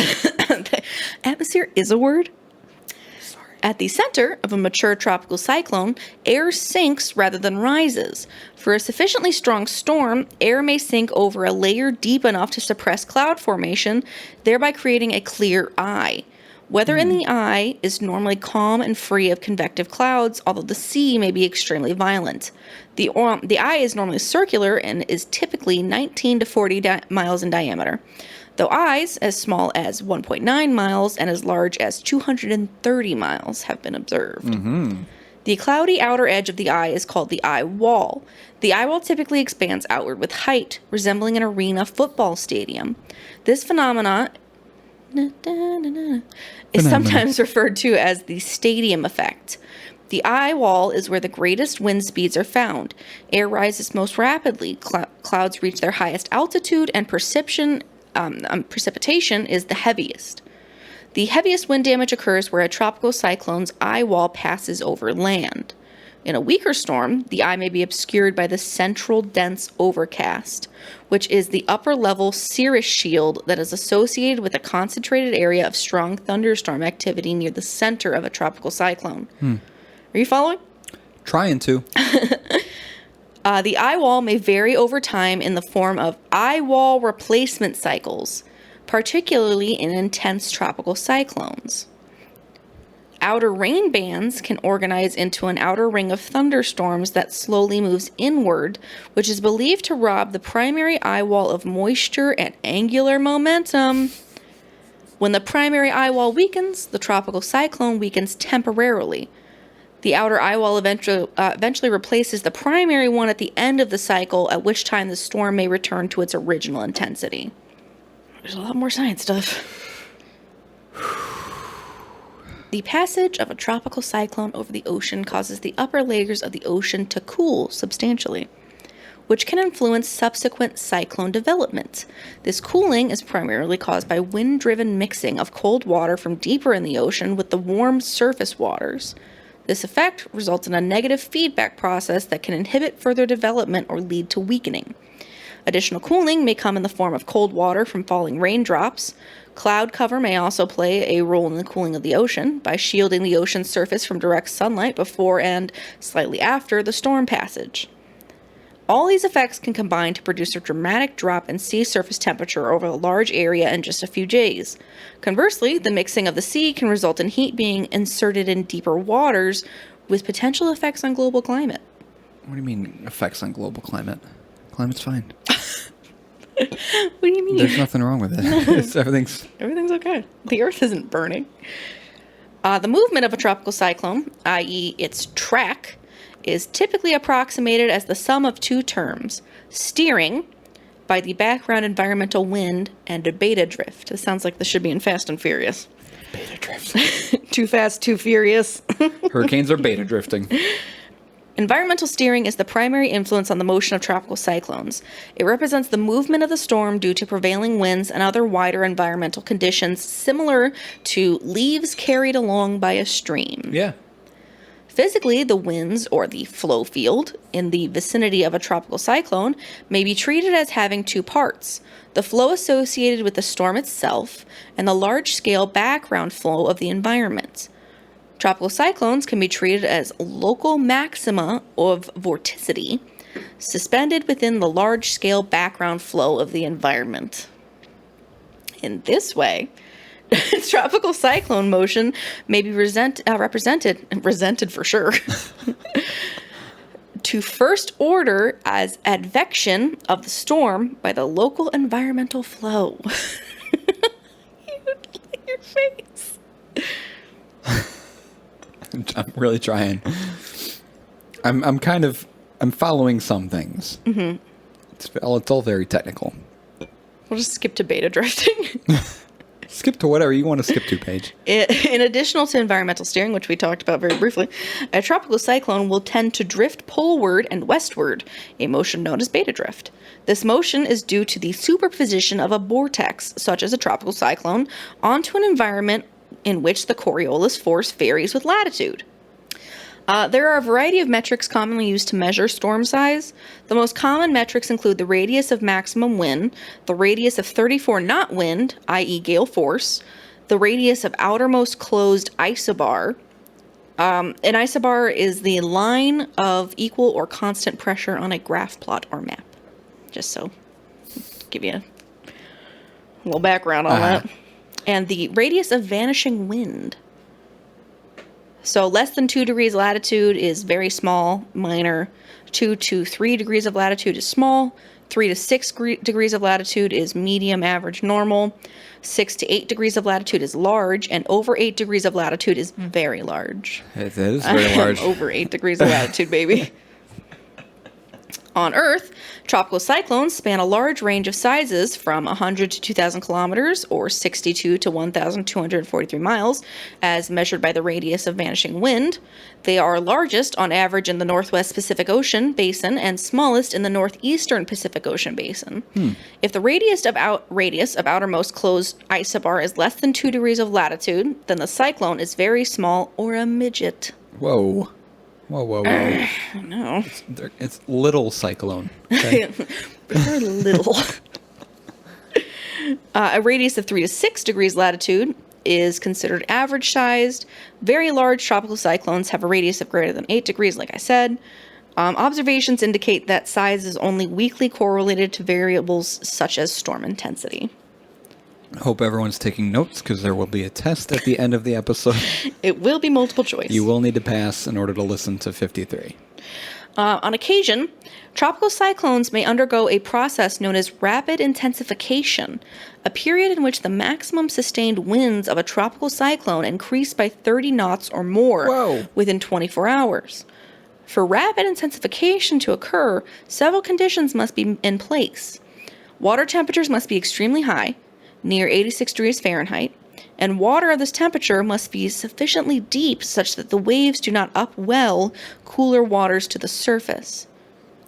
Atmosphere is a word. Sorry. At the center of a mature tropical cyclone, air sinks rather than rises. For a sufficiently strong storm, air may sink over a layer deep enough to suppress cloud formation, thereby creating a clear eye. Weather in the eye is normally calm and free of convective clouds, although the sea may be extremely violent. The eye is normally circular and is typically 19 to 40 miles in diameter, though eyes as small as 1.9 miles and as large as 230 miles have been observed. Mm-hmm. The cloudy outer edge of the eye is called the eye wall. The eye wall typically expands outward with height, resembling an arena football stadium. This phenomenon is sometimes referred to as the stadium effect. The eye wall is where the greatest wind speeds are found. Air rises most rapidly. Clouds reach their highest altitude, and precipitation is the heaviest. The heaviest wind damage occurs where a tropical cyclone's eye wall passes over land. In a weaker storm, the eye may be obscured by the central dense overcast, which is the upper-level cirrus shield that is associated with a concentrated area of strong thunderstorm activity near the center of a tropical cyclone. Are you following? Trying to. The eye wall may vary over time in the form of eye wall replacement cycles, particularly in intense tropical cyclones. Outer rain bands can organize into an outer ring of thunderstorms that slowly moves inward, which is believed to rob the primary eye wall of moisture and angular momentum. When the primary eye wall weakens, the tropical cyclone weakens temporarily. The outer eye wall eventually replaces the primary one at the end of the cycle, at which time the storm may return to its original intensity. There's a lot more science stuff. The passage of a tropical cyclone over the ocean causes the upper layers of the ocean to cool substantially, which can influence subsequent cyclone development. This cooling is primarily caused by wind-driven mixing of cold water from deeper in the ocean with the warm surface waters. This effect results in a negative feedback process that can inhibit further development or lead to weakening. Additional cooling may come in the form of cold water from falling raindrops. Cloud cover may also play a role in the cooling of the ocean by shielding the ocean's surface from direct sunlight before and slightly after the storm passage. All these effects can combine to produce a dramatic drop in sea surface temperature over a large area in just a few days. Conversely, the mixing of the sea can result in heat being inserted in deeper waters with potential effects on global climate. What do you mean, effects on global climate? Climate's fine. What do you mean? There's nothing wrong with it. Everything's okay. The Earth isn't burning. The movement of a tropical cyclone, i.e. its track, is typically approximated as the sum of two terms: steering by the background environmental wind and a beta drift. This sounds like this should be in Fast and Furious. Beta drift. Too fast, too furious. Hurricanes are beta drifting. Environmental steering is the primary influence on the motion of tropical cyclones. It represents the movement of the storm due to prevailing winds and other wider environmental conditions similar to leaves carried along by a stream. Yeah. Physically, the winds, or the flow field, in the vicinity of a tropical cyclone may be treated as having two parts: the flow associated with the storm itself and the large-scale background flow of the environment. Tropical cyclones can be treated as local maxima of vorticity, suspended within the large-scale background flow of the environment. In this way, tropical cyclone motion may be represented for sure, to first order as advection of the storm by the local environmental flow. Your face. I'm really trying. I'm following some things. Mm-hmm. It's all very technical. We'll just skip to beta drifting. Skip to whatever you want to skip to, Paige. In addition to environmental steering, which we talked about very briefly, a tropical cyclone will tend to drift poleward and westward, a motion known as beta drift. This motion is due to the superposition of a vortex, such as a tropical cyclone, onto an environment in which the Coriolis force varies with latitude. There are a variety of metrics commonly used to measure storm size. The most common metrics include the radius of maximum wind, the radius of 34-knot wind, i.e. gale force, the radius of outermost closed isobar. An isobar is the line of equal or constant pressure on a graph plot or map. Just so, give you a little background on that. And the radius of vanishing wind. So less than 2 degrees latitude is very small, minor. 2 to 3 degrees of latitude is small. 3 to 6 degrees of latitude is medium, average, normal. 6 to 8 degrees of latitude is large. And over 8 degrees of latitude is very large. It is very large. Over 8 degrees of latitude, baby. On Earth, tropical cyclones span a large range of sizes from 100 to 2,000 kilometers, or 62 to 1,243 miles, as measured by the radius of vanishing wind. They are largest on average in the Northwest Pacific Ocean basin and smallest in the Northeastern Pacific Ocean basin. If the radius of outermost closed isobar is less than 2 degrees of latitude, then the cyclone is very small or a midget. Whoa. I know. It's little cyclone. Okay? They're little. A radius of 3 to 6 degrees latitude is considered average sized. Very large tropical cyclones have a radius of greater than 8 degrees, like I said. Observations indicate that size is only weakly correlated to variables such as storm intensity. Hope everyone's taking notes, because there will be a test at the end of the episode. It will be multiple choice. You will need to pass in order to listen to 53. On occasion, tropical cyclones may undergo a process known as rapid intensification, a period in which the maximum sustained winds of a tropical cyclone increase by 30 knots or more within 24 hours. For rapid intensification to occur, several conditions must be in place. Water temperatures must be extremely high, near 86 degrees Fahrenheit, and water of this temperature must be sufficiently deep such that the waves do not upwell cooler waters to the surface.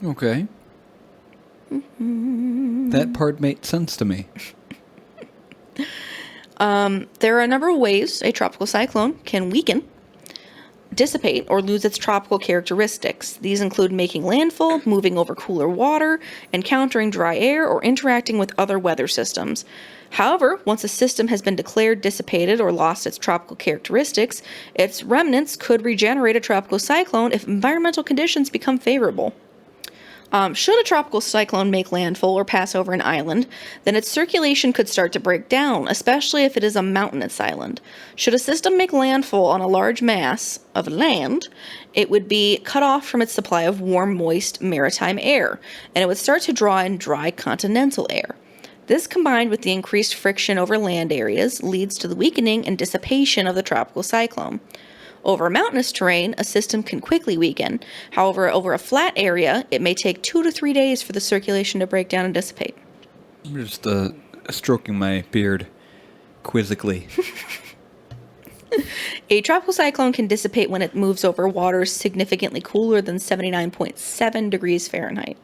Okay. That part made sense to me. There are a number of ways a tropical cyclone can weaken, dissipate, or lose its tropical characteristics. These include making landfall, moving over cooler water, encountering dry air, or interacting with other weather systems. However, once a system has been declared dissipated or lost its tropical characteristics, its remnants could regenerate a tropical cyclone if environmental conditions become favorable. Should a tropical cyclone make landfall or pass over an island, then its circulation could start to break down, especially if it is a mountainous island. Should a system make landfall on a large mass of land, it would be cut off from its supply of warm, moist maritime air, and it would start to draw in dry continental air. This, combined with the increased friction over land areas, leads to the weakening and dissipation of the tropical cyclone. Over mountainous terrain, a system can quickly weaken. However, over a flat area, it may take 2 to 3 days for the circulation to break down and dissipate. I'm just stroking my beard quizzically. A tropical cyclone can dissipate when it moves over waters significantly cooler than 79.7 degrees Fahrenheit.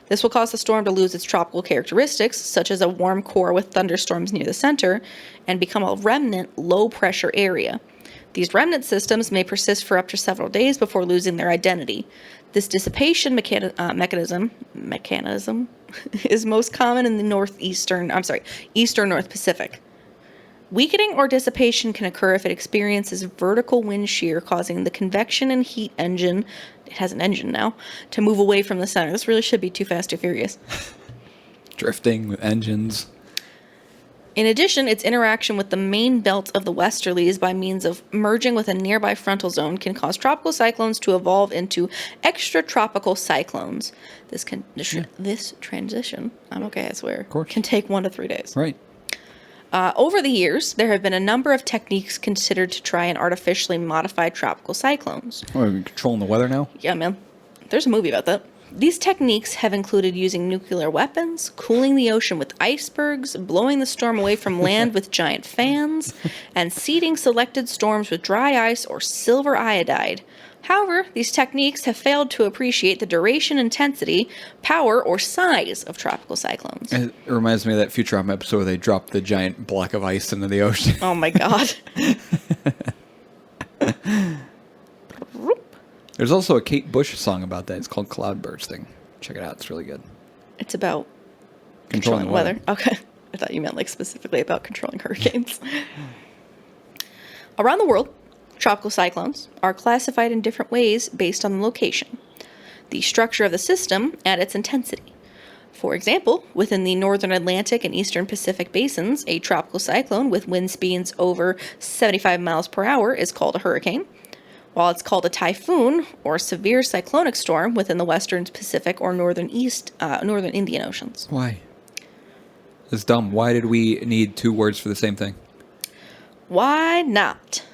This will cause the storm to lose its tropical characteristics, such as a warm core with thunderstorms near the center, and become a remnant low-pressure area. These remnant systems may persist for up to several days before losing their identity. This dissipation mechanism is most common in the eastern North Pacific. Weakening or dissipation can occur if it experiences vertical wind shear, causing the convection and heat engine, it has an engine now, to move away from the center. This really should be Too Fast, Too Furious. Drifting with engines. In addition, its interaction with the main belt of the westerlies by means of merging with a nearby frontal zone can cause tropical cyclones to evolve into extratropical cyclones. This transition, I'm okay, I swear, can take 1 to 3 days. Right. Over the years, there have been a number of techniques considered to try and artificially modify tropical cyclones. Oh, are we controlling the weather now? Yeah, man. There's a movie about that. These techniques have included using nuclear weapons, cooling the ocean with icebergs, blowing the storm away from land with giant fans, and seeding selected storms with dry ice or silver iodide. However, these techniques have failed to appreciate the duration, intensity, power, or size of tropical cyclones. It reminds me of that Futurama episode where they dropped the giant block of ice into the ocean. Oh my god. There's also a Kate Bush song about that. It's called Cloud Bursting. Check it out. It's really good. It's about controlling weather. Okay. I thought you meant like specifically about controlling hurricanes. Around the world, tropical cyclones are classified in different ways based on the location, the structure of the system, and its intensity. For example, within the northern Atlantic and eastern Pacific basins, a tropical cyclone with wind speeds over 75 miles per hour is called a hurricane, while it's called a typhoon or severe cyclonic storm within the western Pacific or northern Indian Oceans. Why? It's dumb. Why did we need two words for the same thing? Why not?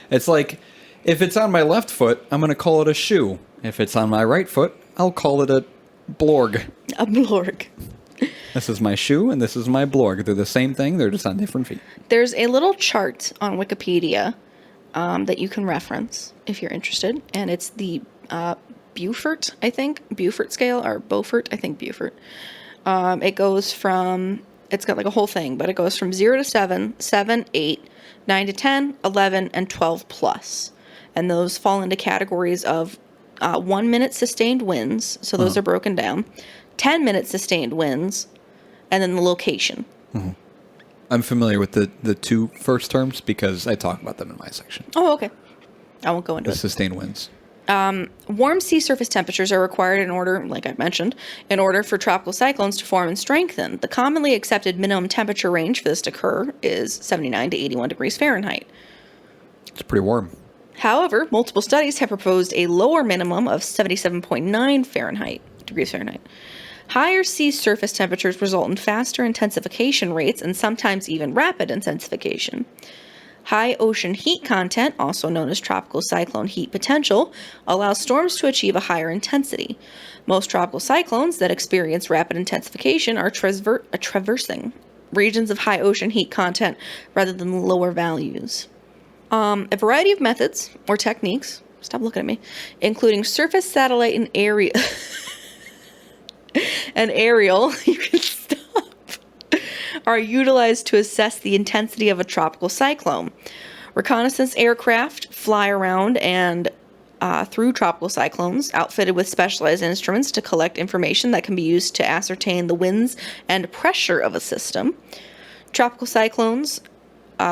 It's like, if it's on my left foot, I'm going to call it a shoe. If it's on my right foot, I'll call it a blorg. A blorg. This is my shoe and this is my blorg. They're the same thing. They're just on different feet. There's a little chart on Wikipedia that you can reference if you're interested. And it's the Beaufort, I think. Beaufort scale, or Beaufort, I think Beaufort. It goes from, it's got like a whole thing, but it goes from 0 to 7, 7, 8, 9 to 10, 11, and 12 plus. And those fall into categories of 1 minute sustained winds, so those are broken down, 10 minute sustained winds, and then the location. Mm-hmm. I'm familiar with the two first terms because I talk about them in my section. Oh, okay. I won't go into the sustained winds. Warm sea surface temperatures are required in order, like I mentioned, in order for tropical cyclones to form and strengthen. The commonly accepted minimum temperature range for this to occur is 79 to 81 degrees Fahrenheit. It's pretty warm. However, multiple studies have proposed a lower minimum of 77.9 degrees Fahrenheit. Higher sea surface temperatures result in faster intensification rates and sometimes even rapid intensification. High ocean heat content, also known as tropical cyclone heat potential, allows storms to achieve a higher intensity. Most tropical cyclones that experience rapid intensification are traversing regions of high ocean heat content rather than lower values. A variety of methods or techniques, stop looking at me, including surface, satellite, and aerial, you can stop, are utilized to assess the intensity of a tropical cyclone. Reconnaissance aircraft fly around and through tropical cyclones, outfitted with specialized instruments to collect information that can be used to ascertain the winds and pressure of a system. Tropical cyclones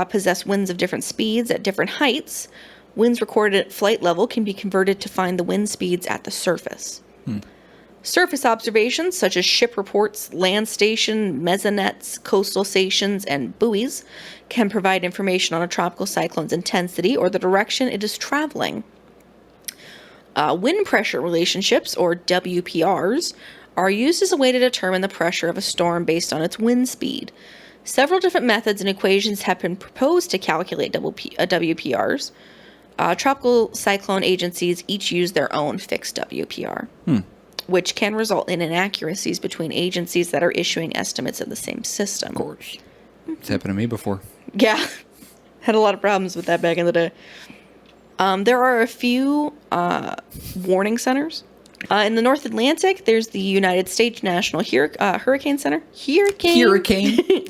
possess winds of different speeds at different heights. Winds recorded at flight level can be converted to find the wind speeds at the surface. Surface observations, such as ship reports, land station, mesonettes, coastal stations, and buoys, can provide information on a tropical cyclone's intensity or the direction it is traveling. Wind pressure relationships, or WPRs, are used as a way to determine the pressure of a storm based on its wind speed. Several different methods and equations have been proposed to calculate WPRs. Tropical cyclone agencies each use their own fixed WPR, which can result in inaccuracies between agencies that are issuing estimates of the same system. Of course. It's happened to me before. Yeah. Had a lot of problems with that back in the day. There are a few warning centers. In the North Atlantic, there's the United States National Hurricane Center. Hurricane.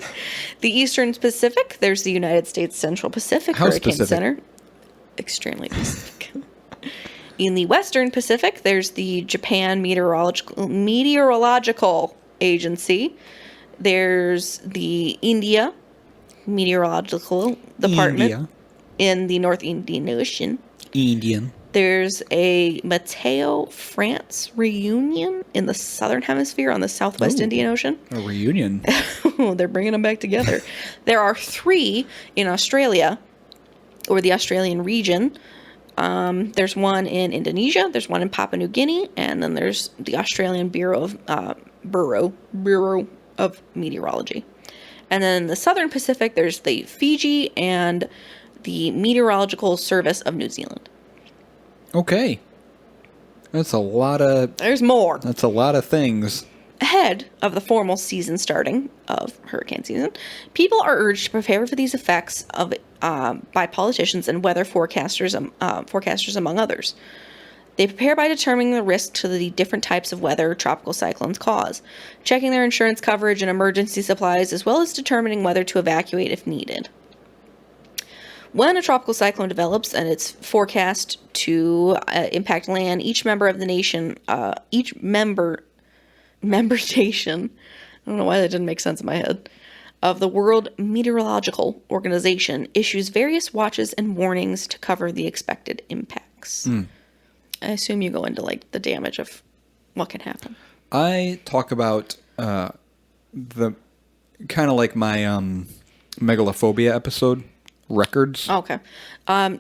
The Eastern Pacific, there's the United States Central Pacific Hurricane Center. Extremely Pacific. In the Western Pacific, there's the Japan Meteorological Agency. There's the India Meteorological Department in the North Indian Ocean. There's a Mateo, France reunion in the Southern Hemisphere on the Southwest Indian Ocean. A reunion. They're bringing them back together. There are 3 in Australia, or the Australian region. There's one in Indonesia, there's one in Papua New Guinea, and then there's the Australian Bureau of Meteorology. And then in the Southern Pacific, there's the Fiji and the Meteorological Service of New Zealand. Okay. That's a lot of... There's more. That's a lot of things. Ahead of the formal season starting of hurricane season, people are urged to prepare for these effects of by politicians and weather forecasters, among others. They prepare by determining the risk to the different types of weather tropical cyclones cause, checking their insurance coverage and emergency supplies, as well as determining whether to evacuate if needed. When a tropical cyclone develops and it's forecast to impact land, each member nation, I don't know why that didn't make sense in my head, of the World Meteorological Organization issues various watches and warnings to cover the expected impacts. I assume you go into like the damage of what can happen. I talk about the kind of like my megalophobia episode records. Okay.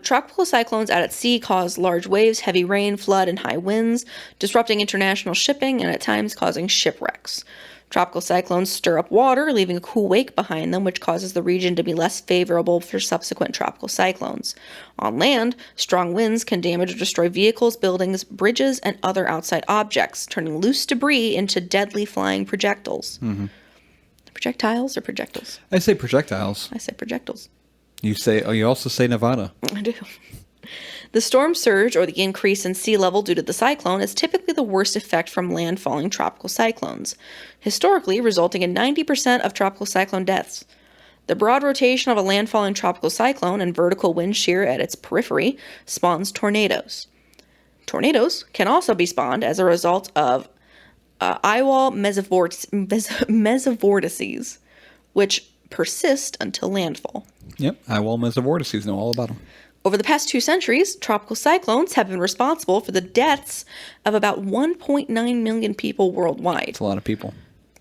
Tropical cyclones out at sea cause large waves, heavy rain, flood, and high winds, disrupting international shipping and at times causing shipwrecks. Tropical cyclones stir up water, leaving a cool wake behind them, which causes the region to be less favorable for subsequent tropical cyclones. On land, strong winds can damage or destroy vehicles, buildings, bridges, and other outside objects, turning loose debris into deadly flying projectiles. Mm-hmm. Projectiles or projectiles? I say projectiles. I say projectiles. You also say Nevada. I do. The storm surge, or the increase in sea level due to the cyclone, is typically the worst effect from landfalling tropical cyclones, historically resulting in 90% of tropical cyclone deaths. The broad rotation of a landfalling tropical cyclone and vertical wind shear at its periphery spawns tornadoes. Tornadoes can also be spawned as a result of eyewall mesovortices, which persist until landfall. Yep, eyewall mesovortices, know all about them. Over the past 2 centuries, tropical cyclones have been responsible for the deaths of about 1.9 million people worldwide. That's a lot of people.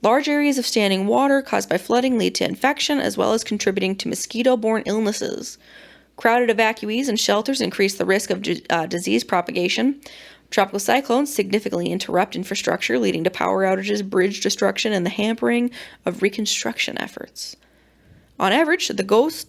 Large areas of standing water caused by flooding lead to infection, as well as contributing to mosquito-borne illnesses. Crowded evacuees and shelters increase the risk of disease propagation. Tropical cyclones significantly interrupt infrastructure, leading to power outages, bridge destruction, and the hampering of reconstruction efforts. On average, the Gulf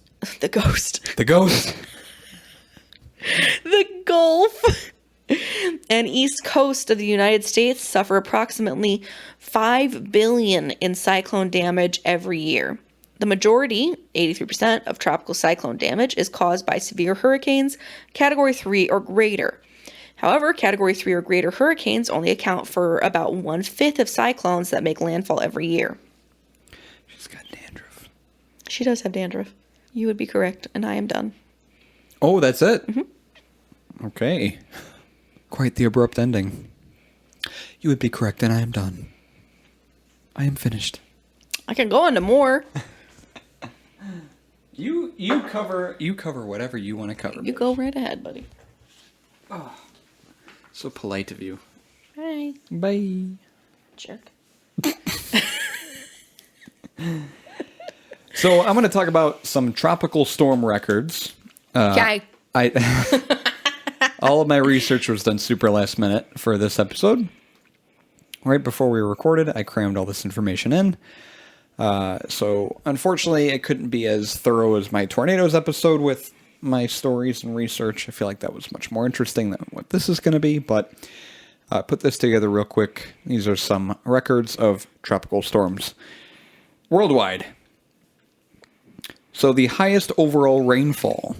and east coast of the United States suffer approximately $5 billion in cyclone damage every year. The majority, 83%, of tropical cyclone damage is caused by severe hurricanes, Category 3 or greater. However, Category 3 or greater hurricanes only account for about 1/5 of cyclones that make landfall every year. She's got dandruff. She does have dandruff. You would be correct, and I am done. Oh, that's it? Mm-hmm. Okay. Quite the abrupt ending. You would be correct, and I am done. I am finished. I can go into more. You cover whatever you want to cover. You go right ahead, buddy. Oh, so polite of you. Bye. Bye. Jerk. So I'm going to talk about some tropical storm records. Okay. All of my research was done super last minute for this episode. Right before we recorded, I crammed all this information in. So unfortunately, it couldn't be as thorough as my tornadoes episode with my stories and research. I feel like that was much more interesting than what this is going to be, but put this together real quick. These are some records of tropical storms worldwide. So the highest overall rainfall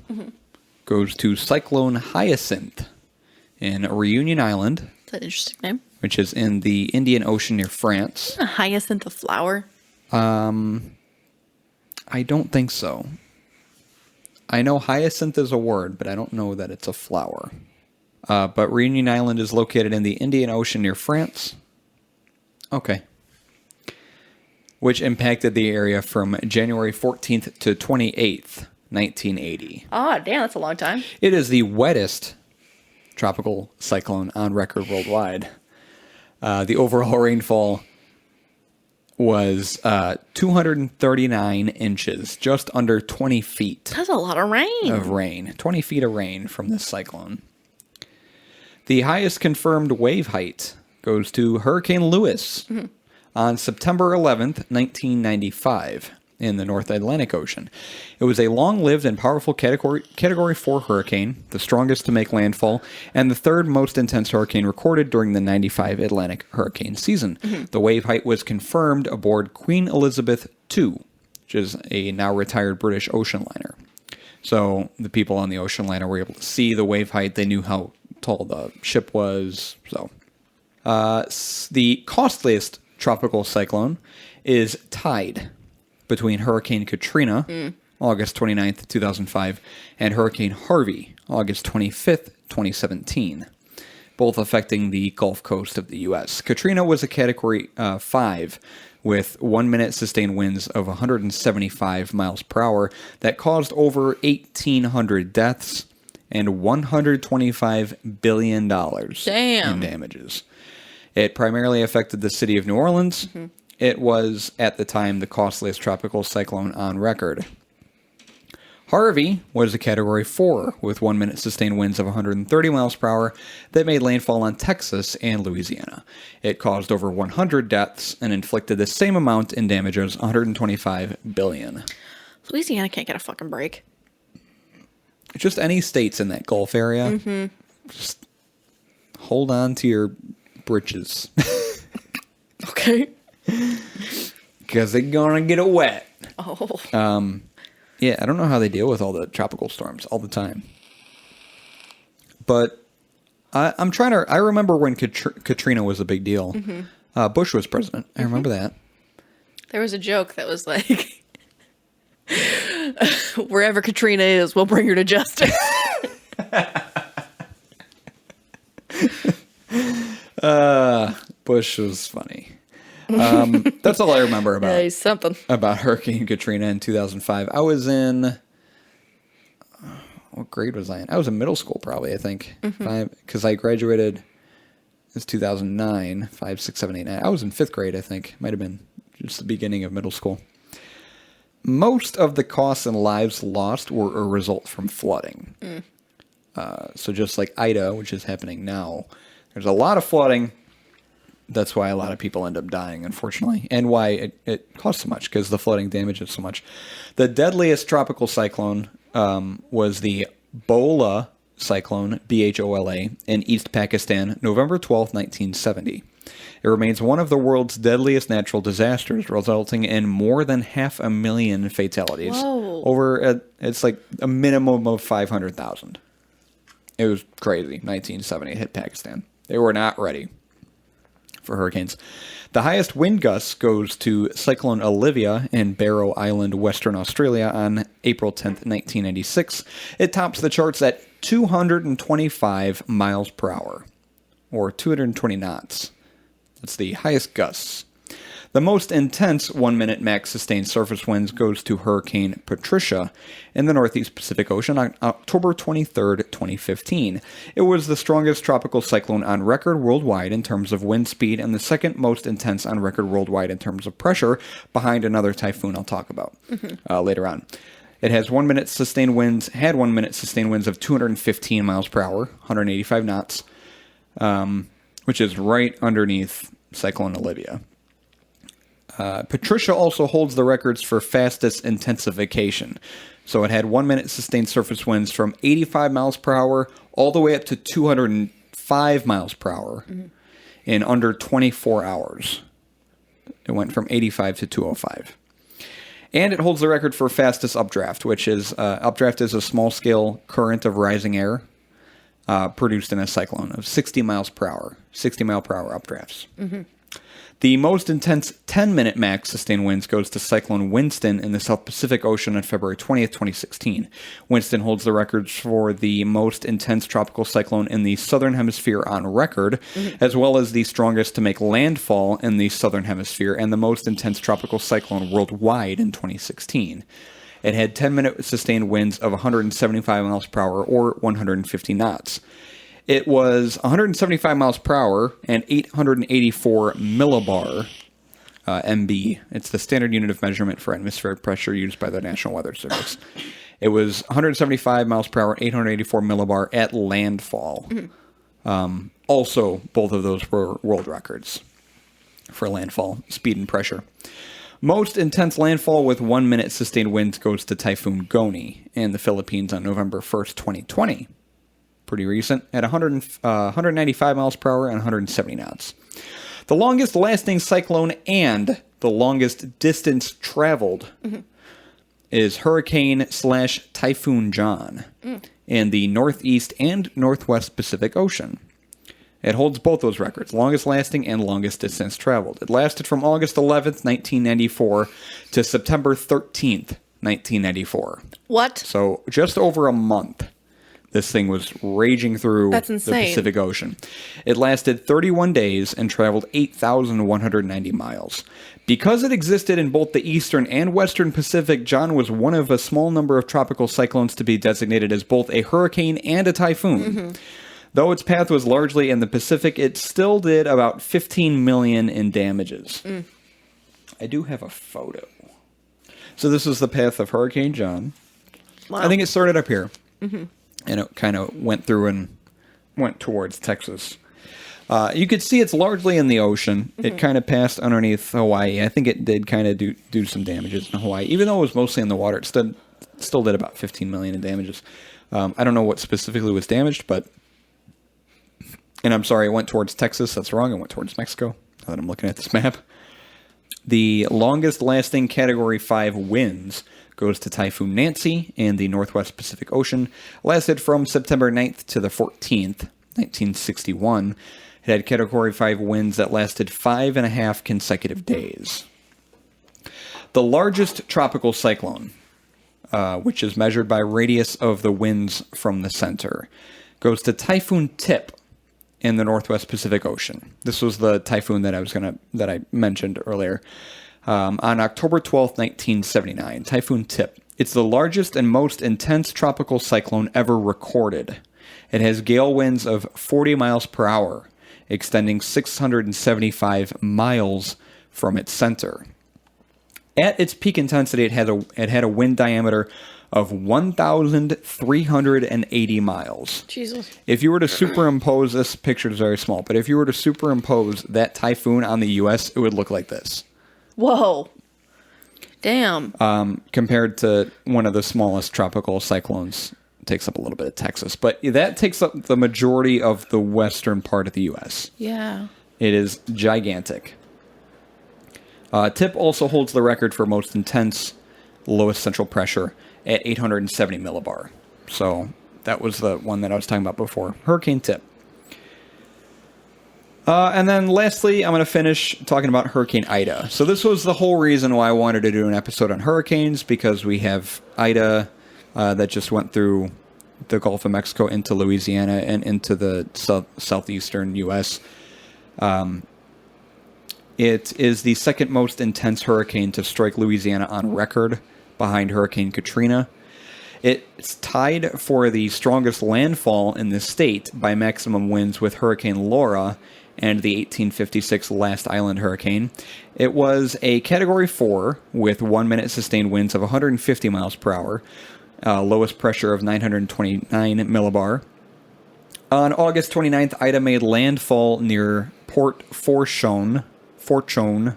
goes to Cyclone Hyacinth in Reunion Island. That's an interesting name. Which is in the Indian Ocean near France. A hyacinth, a flower? I don't think so. I know hyacinth is a word, but I don't know that it's a flower. But Reunion Island is located in the Indian Ocean near France. Okay. Which impacted the area from January 14th to 28th, 1980. Ah, damn, that's a long time. It is the wettest tropical cyclone on record worldwide. The overall rainfall was 239 inches, just under 20 feet. That's a lot of rain. 20 feet of rain from this cyclone. The highest confirmed wave height goes to Hurricane Lewis on September 11th, 1995. In the North Atlantic Ocean. It was a long-lived and powerful Category 4 hurricane, the strongest to make landfall, and the third most intense hurricane recorded during the 95 Atlantic hurricane season. The wave height was confirmed aboard Queen Elizabeth II, which is a now retired British ocean liner. So the people on the ocean liner were able to see the wave height. They knew how tall the ship was. So the costliest tropical cyclone is tied between Hurricane Katrina, August 29th, 2005, and Hurricane Harvey, August 25th, 2017, both affecting the Gulf Coast of the U.S. Katrina was a Category 5 with 1-minute sustained winds of 175 miles per hour that caused over 1,800 deaths and $125 billion in damages. It primarily affected the city of New Orleans, it was, at the time, the costliest tropical cyclone on record. Harvey was a Category 4 with 1 minute sustained winds of 130 miles per hour that made landfall on Texas and Louisiana. It caused over 100 deaths and inflicted the same amount in damages, $125 billion. Louisiana can't get a fucking break. Just any states in that Gulf area, just hold on to your britches. Okay. Because they're going to get it wet. Oh. Yeah, I don't know how they deal with all the tropical storms all the time. But I remember when Katrina was a big deal. Bush was president. I remember that. There was a joke that was like, wherever Katrina is, we'll bring her to justice. Bush was funny. That's all I remember about. Yeah, he's something. About Hurricane Katrina in 2005. I was in, what grade was I in? I was in middle school probably, I think. Because I graduated, it's 2009, 5, 6, 7, 8, 9. I was in 5th grade, I think. Might have been just the beginning of middle school. Most of the costs and lives lost were a result from flooding. So just like Ida, which is happening now, there's a lot of flooding. That's why a lot of people end up dying, unfortunately, and why it costs so much, because the flooding damages so much. The deadliest tropical cyclone was the Bola cyclone, Bhola, in East Pakistan, November 12, 1970. It remains one of the world's deadliest natural disasters, resulting in more than 500,000 fatalities. Whoa. It's like a minimum of 500,000. It was crazy. 1970 hit Pakistan. They were not ready for hurricanes. The highest wind gusts goes to Cyclone Olivia in Barrow Island, Western Australia on April 10th, 1996. It tops the charts at 225 miles per hour, or 220 knots. That's the highest gusts. The most intense 1 minute max sustained surface winds goes to Hurricane Patricia in the Northeast Pacific Ocean on October 23rd, 2015. It was the strongest tropical cyclone on record worldwide in terms of wind speed and the second most intense on record worldwide in terms of pressure, behind another typhoon I'll talk about later on. It has 1 minute sustained winds, had 1 minute sustained winds of 215 miles per hour, 185 knots, which is right underneath Cyclone Olivia. Patricia also holds the records for fastest intensification. So it had 1 minute sustained surface winds from 85 miles per hour all the way up to 205 miles per hour in under 24 hours. It went from 85 to 205. And it holds the record for fastest updraft, which is, updraft is a small-scale current of rising air produced in a cyclone of 60 miles per hour, 60 mile per hour updrafts. The most intense 10-minute max sustained winds goes to Cyclone Winston in the South Pacific Ocean on February 20th, 2016. Winston holds the records for the most intense tropical cyclone in the Southern Hemisphere on record, as well as the strongest to make landfall in the Southern Hemisphere and the most intense tropical cyclone worldwide in 2016. It had 10-minute sustained winds of 175 miles per hour or 150 knots. It was 175 miles per hour and 884 millibar MB. It's the standard unit of measurement for atmospheric pressure used by the National Weather Service. It was 175 miles per hour, 884 millibar at landfall. Also, both of those were world records for landfall, speed and pressure. Most intense landfall with 1 minute sustained winds goes to Typhoon Goni in the Philippines on November 1st, 2020. Pretty recent, at 195 miles per hour and 170 knots. The longest lasting cyclone and the longest distance traveled is Hurricane/Typhoon John in the Northeast and Northwest Pacific Ocean. It holds both those records, longest lasting and longest distance traveled. It lasted from August 11th, 1994 to September 13th, 1994. What? So just over a month. This thing was raging through the Pacific Ocean. It lasted 31 days and traveled 8,190 miles. Because it existed in both the eastern and western Pacific, John was one of a small number of tropical cyclones to be designated as both a hurricane and a typhoon. Though its path was largely in the Pacific, it still did about $15 million in damages. I do have a photo. So this is the path of Hurricane John. Wow. I think it started up here. Mm-hmm. And it kind of went through and went towards Texas. You could see it's largely in the ocean. Mm-hmm. It kind of passed underneath Hawaii. I think it did kind of do some damages in Hawaii. Even though it was mostly in the water, it still did about $15 million in damages. I don't know what specifically was damaged, but... And I'm sorry, it went towards Texas. That's wrong. It went towards Mexico. Now that I'm looking at this map. The longest lasting Category 5 winds goes to Typhoon Nancy in the Northwest Pacific Ocean. Lasted from September 9th to the 14th, 1961. It had Category 5 winds that lasted 5.5 consecutive days. The largest tropical cyclone, which is measured by radius of the winds from the center, goes to Typhoon Tip in the Northwest Pacific Ocean. This was the typhoon that I mentioned earlier. On October 12th, 1979, Typhoon Tip. It's the largest and most intense tropical cyclone ever recorded. It has gale winds of 40 miles per hour, extending 675 miles from its center. At its peak intensity, it had a wind diameter of 1,380 miles. Jesus. If you were to superimpose, this picture is very small, but if you were to superimpose that typhoon on the U.S., it would look like this. Whoa. Damn. Compared to one of the smallest tropical cyclones, it takes up a little bit of Texas. But that takes up the majority of the western part of the U.S. Yeah. It is gigantic. Tip also holds the record for most intense lowest central pressure at 870 millibar. So that was the one that I was talking about before. Hurricane Tip. And then lastly, I'm going to finish talking about Hurricane Ida. So this was the whole reason why I wanted to do an episode on hurricanes, because we have Ida that just went through the Gulf of Mexico into Louisiana and into the southeastern U.S. It is the second most intense hurricane to strike Louisiana on record, behind Hurricane Katrina. It's tied for the strongest landfall in the state by maximum winds with Hurricane Laura and the 1856 Last Island hurricane. It was a Category 4 with 1 minute sustained winds of 150 miles per hour, lowest pressure of 929 millibar. On August 29th, Ida made landfall near Port Fourchon, Fourchon,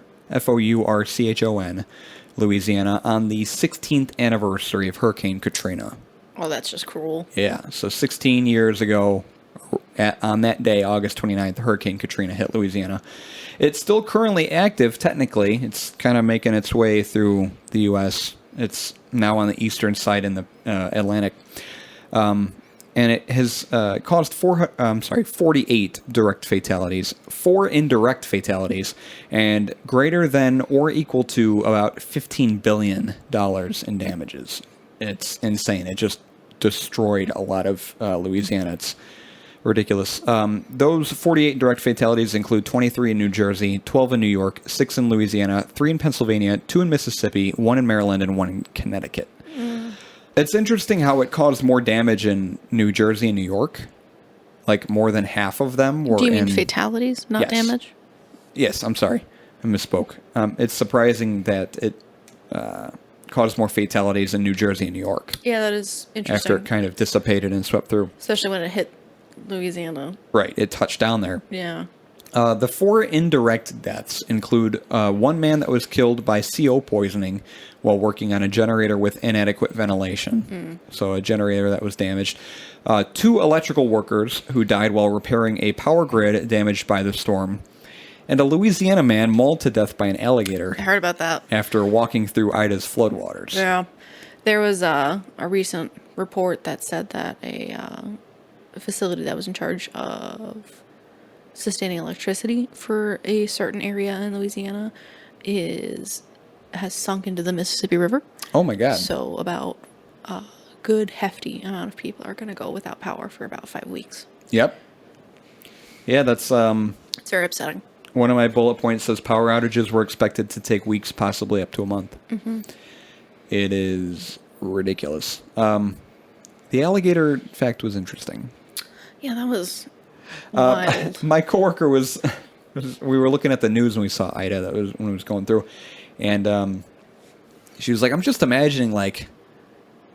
Louisiana, on the 16th anniversary of Hurricane Katrina. Oh, that's just cruel. Yeah, so 16 years ago, on that day, August 29th, Hurricane Katrina hit Louisiana. It's still currently active, technically. It's kind of making its way through the U.S. It's now on the eastern side in the Atlantic. And it has caused 48 direct fatalities, 4 indirect fatalities, and greater than or equal to about $15 billion in damages. It's insane. It just destroyed a lot of Louisiana. It's ridiculous. Those 48 direct fatalities include 23 in New Jersey, 12 in New York, 6 in Louisiana, 3 in Pennsylvania, 2 in Mississippi, 1 in Maryland, and 1 in Connecticut. It's interesting how it caused more damage in New Jersey and New York. Like, more than half of them were in... Do you mean fatalities, not damage? Yes, I'm sorry. I misspoke. It's surprising that it caused more fatalities in New Jersey and New York. Yeah, that is interesting. After it kind of dissipated and swept through. Especially when it hit Louisiana. Right, it touched down there. Yeah. The 4 indirect deaths include 1 man that was killed by CO poisoning while working on a generator with inadequate ventilation. So a generator that was damaged. 2 electrical workers who died while repairing a power grid damaged by the storm. And a Louisiana man mauled to death by an alligator. I heard about that. After walking through Ida's floodwaters. Yeah. There was a recent report that said that a facility that was in charge of sustaining electricity for a certain area in Louisiana has sunk into the Mississippi River. Oh my God. So about a good hefty amount of people are going to go without power for about 5 weeks. Yep. Yeah, that's... It's very upsetting. One of my bullet points says power outages were expected to take weeks, possibly up to a month. It is ridiculous. The alligator fact was interesting. Yeah, that was wild. My coworker was we were looking at the news and we saw Ida, that was when it was going through, And she was like, I'm just imagining, like,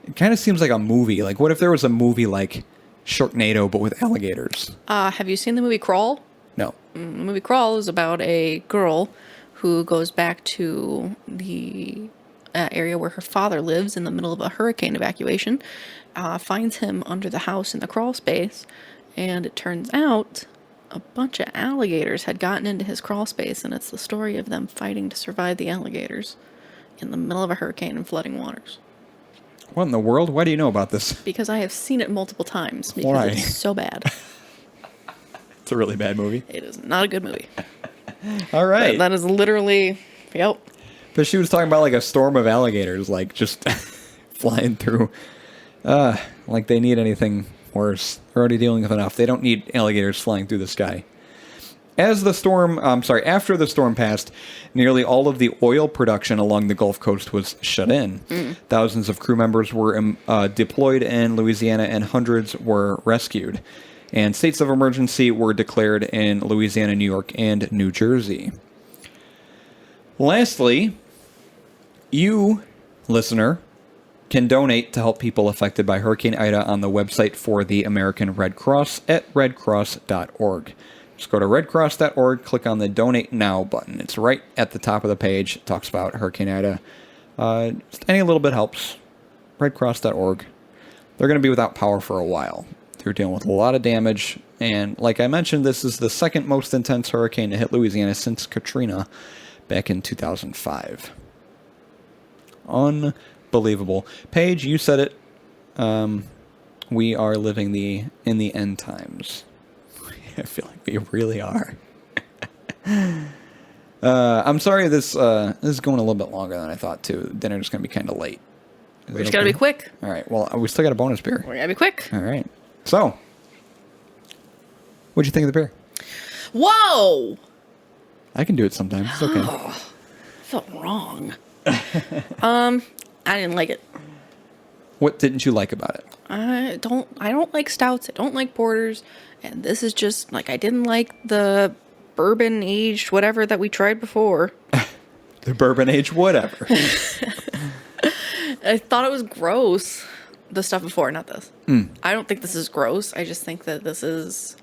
it kind of seems like a movie. Like, what if there was a movie like Sharknado, but with alligators? Have you seen the movie Crawl? No. The movie Crawl is about a girl who goes back to the area where her father lives in the middle of a hurricane evacuation, finds him under the house in the crawl space, and it turns out a bunch of alligators had gotten into his crawl space, and it's the story of them fighting to survive the alligators in the middle of a hurricane and flooding waters. What in the world? Why do you know about this? Because I have seen it multiple times. Because Why? it's so bad. It's a really bad movie. It is not a good movie. All right. That is literally, yep. But she was talking about like a storm of alligators, like just flying through. Like they need anything worse. They're already dealing with enough. They don't need alligators flying through the sky. After the storm passed, nearly all of the oil production along the Gulf Coast was shut in. Thousands of crew members were deployed in Louisiana, and hundreds were rescued. And states of emergency were declared in Louisiana, New York, and New Jersey. Lastly, you, listener, can donate to help people affected by Hurricane Ida on the website for the American Red Cross at redcross.org. Just go to redcross.org, click on the Donate Now button. It's right at the top of the page. It talks about Hurricane Ida. Just any little bit helps. Redcross.org. They're going to be without power for a while. They're dealing with a lot of damage. And like I mentioned, this is the second most intense hurricane to hit Louisiana since Katrina back in 2005. Unbelievable. Paige, you said it. We are living in the end times. I feel like we really are. I'm sorry this is going a little bit longer than I thought, too. Dinner's going to be kind of late. We just got to be quick. All right. Well, we still got a bonus beer. We got to be quick. All right. So, what'd you think of the beer? Whoa! I can do it sometimes. It's okay. I felt wrong. I didn't like it. What didn't you like about it? I don't like stouts. I don't like porters. And this is just, like, I didn't like the bourbon aged whatever that we tried before. The bourbon aged whatever. I thought it was gross. The stuff before, not this. I don't think this is gross. I just think that this is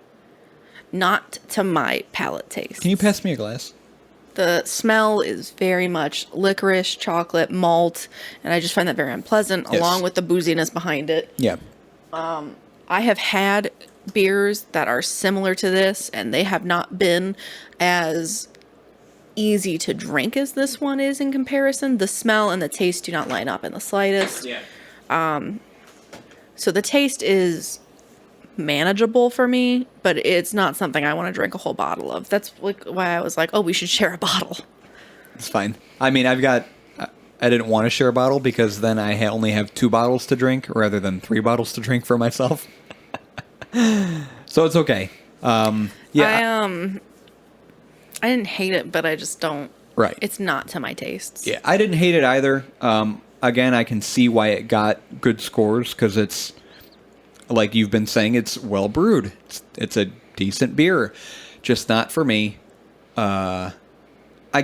not to my palate taste. Can you pass me a glass? The smell is very much licorice, chocolate, malt, and I just find that very unpleasant, Yes. along with the booziness behind it. Yeah. I have had beers that are similar to this, and they have not been as easy to drink as this one is in comparison. The smell and the taste do not line up in the slightest. Yeah. So the taste is manageable for me, but it's not something I want to drink a whole bottle of. That's like why I was like, oh, we should share a bottle. It's fine. I mean, I didn't want to share a bottle because then I only have 2 bottles to drink rather than 3 bottles to drink for myself. So it's okay. Yeah. I didn't hate it, but I just don't. Right. It's not to my tastes. Yeah, I didn't hate it either. Again, I can see why it got good scores because it's, like you've been saying, it's well brewed. It's a decent beer, just not for me. I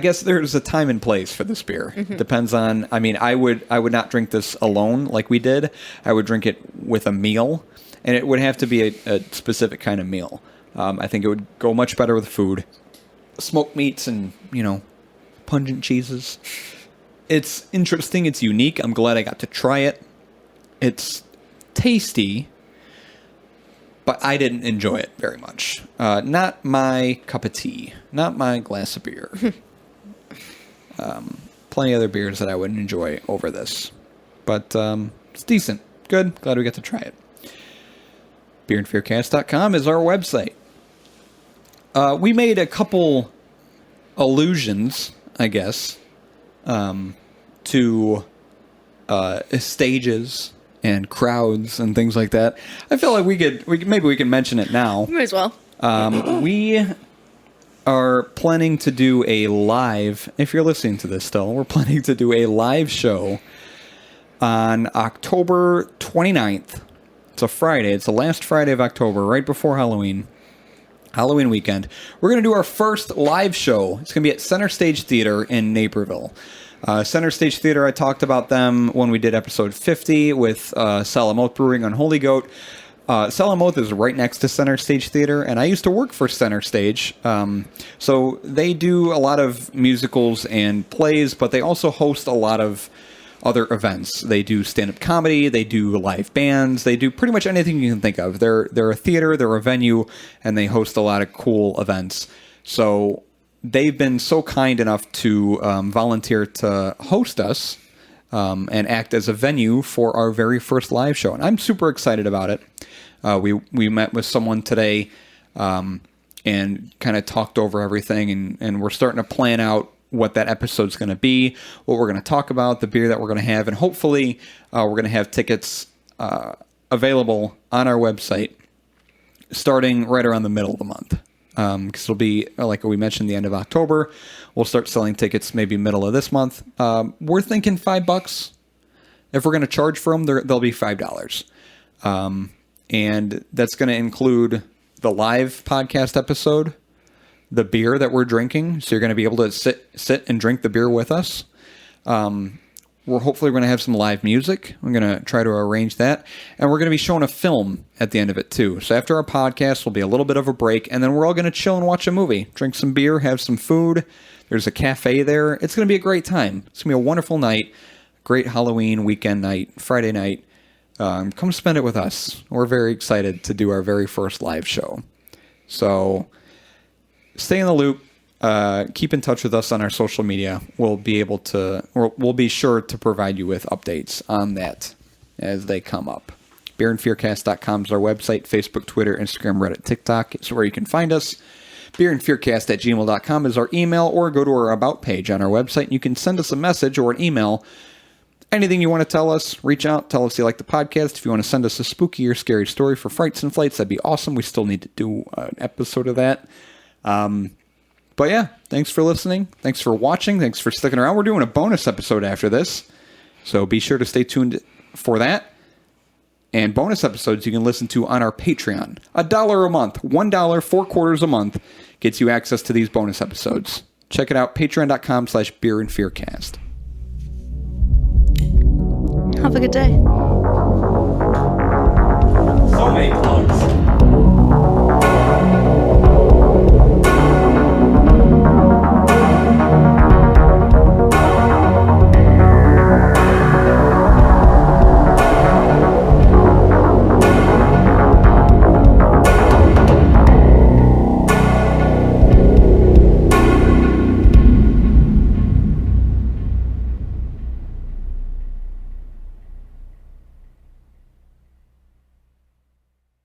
guess there's a time and place for this beer. Mm-hmm. Depends on. I mean, I would not drink this alone like we did. I would drink it with a meal, and it would have to be a specific kind of meal. I think it would go much better with food, smoked meats, and pungent cheeses. It's interesting. It's unique. I'm glad I got to try it. It's tasty, but I didn't enjoy it very much. Not my cup of tea. Not my glass of beer. Plenty of other beers that I would enjoy over this. But it's decent. Good. Glad we got to try it. beerandfearcast.com is our website. We made a couple allusions, I guess, to stages and crowds and things like that. I feel like we can mention it now. Might as well. We are planning to do a live, if you're listening to this still, we're planning to do a live show on October 29th. It's a Friday. It's the last Friday of October, right before Halloween weekend. We're going to do our first live show. It's going to be at Center Stage Theater in Naperville. Center Stage Theater, I talked about them when we did episode 50 with Salamoth Brewing on Holy Goat. Salamoth is right next to Center Stage Theater, and I used to work for Center Stage. So they do a lot of musicals and plays, but they also host a lot of other events. They do stand-up comedy, they do live bands, they do pretty much anything you can think of. They're a theater, they're a venue, and they host a lot of cool events. So they've been so kind enough to volunteer to host us and act as a venue for our very first live show. And I'm super excited about it. We met with someone today and kind of talked over everything, and we're starting to plan out what that episode's going to be, what we're going to talk about, the beer that we're going to have, and hopefully we're going to have tickets available on our website starting right around the middle of the month. Because it'll be, like we mentioned, the end of October. We'll start selling tickets maybe middle of this month. We're thinking $5. If we're going to charge for them, they'll be $5. And that's going to include the live podcast episode, the beer that we're drinking, so you're going to be able to sit and drink the beer with us. We're hopefully going to have some live music. We're going to try to arrange that. And we're going to be showing a film at the end of it, too. So after our podcast, will be a little bit of a break, and then we're all going to chill and watch a movie, drink some beer, have some food. There's a cafe there. It's going to be a great time. It's going to be a wonderful night, great Halloween weekend night, Friday night. Come spend it with us. We're very excited to do our very first live show. So stay in the loop. Keep in touch with us on our social media. We'll be sure to provide you with updates on that as they come up. Beerandfearcast.com is our website. Facebook, Twitter, Instagram, Reddit, TikTok is where you can find us. Beerandfearcast@gmail.com is our email, or go to our About page on our website. You can send us a message or an email. Anything you want to tell us, reach out. Tell us you like the podcast. If you want to send us a spooky or scary story for Frights and Flights, that'd be awesome. We still need to do an episode of that. But yeah, thanks for listening. Thanks for watching. Thanks for sticking around. We're doing a bonus episode after this, so be sure to stay tuned for that. And bonus episodes you can listen to on our Patreon. $1 a month, $1, 4 quarters a month gets you access to these bonus episodes. Check it out, patreon.com/beerandfearcast. Have a good day. So many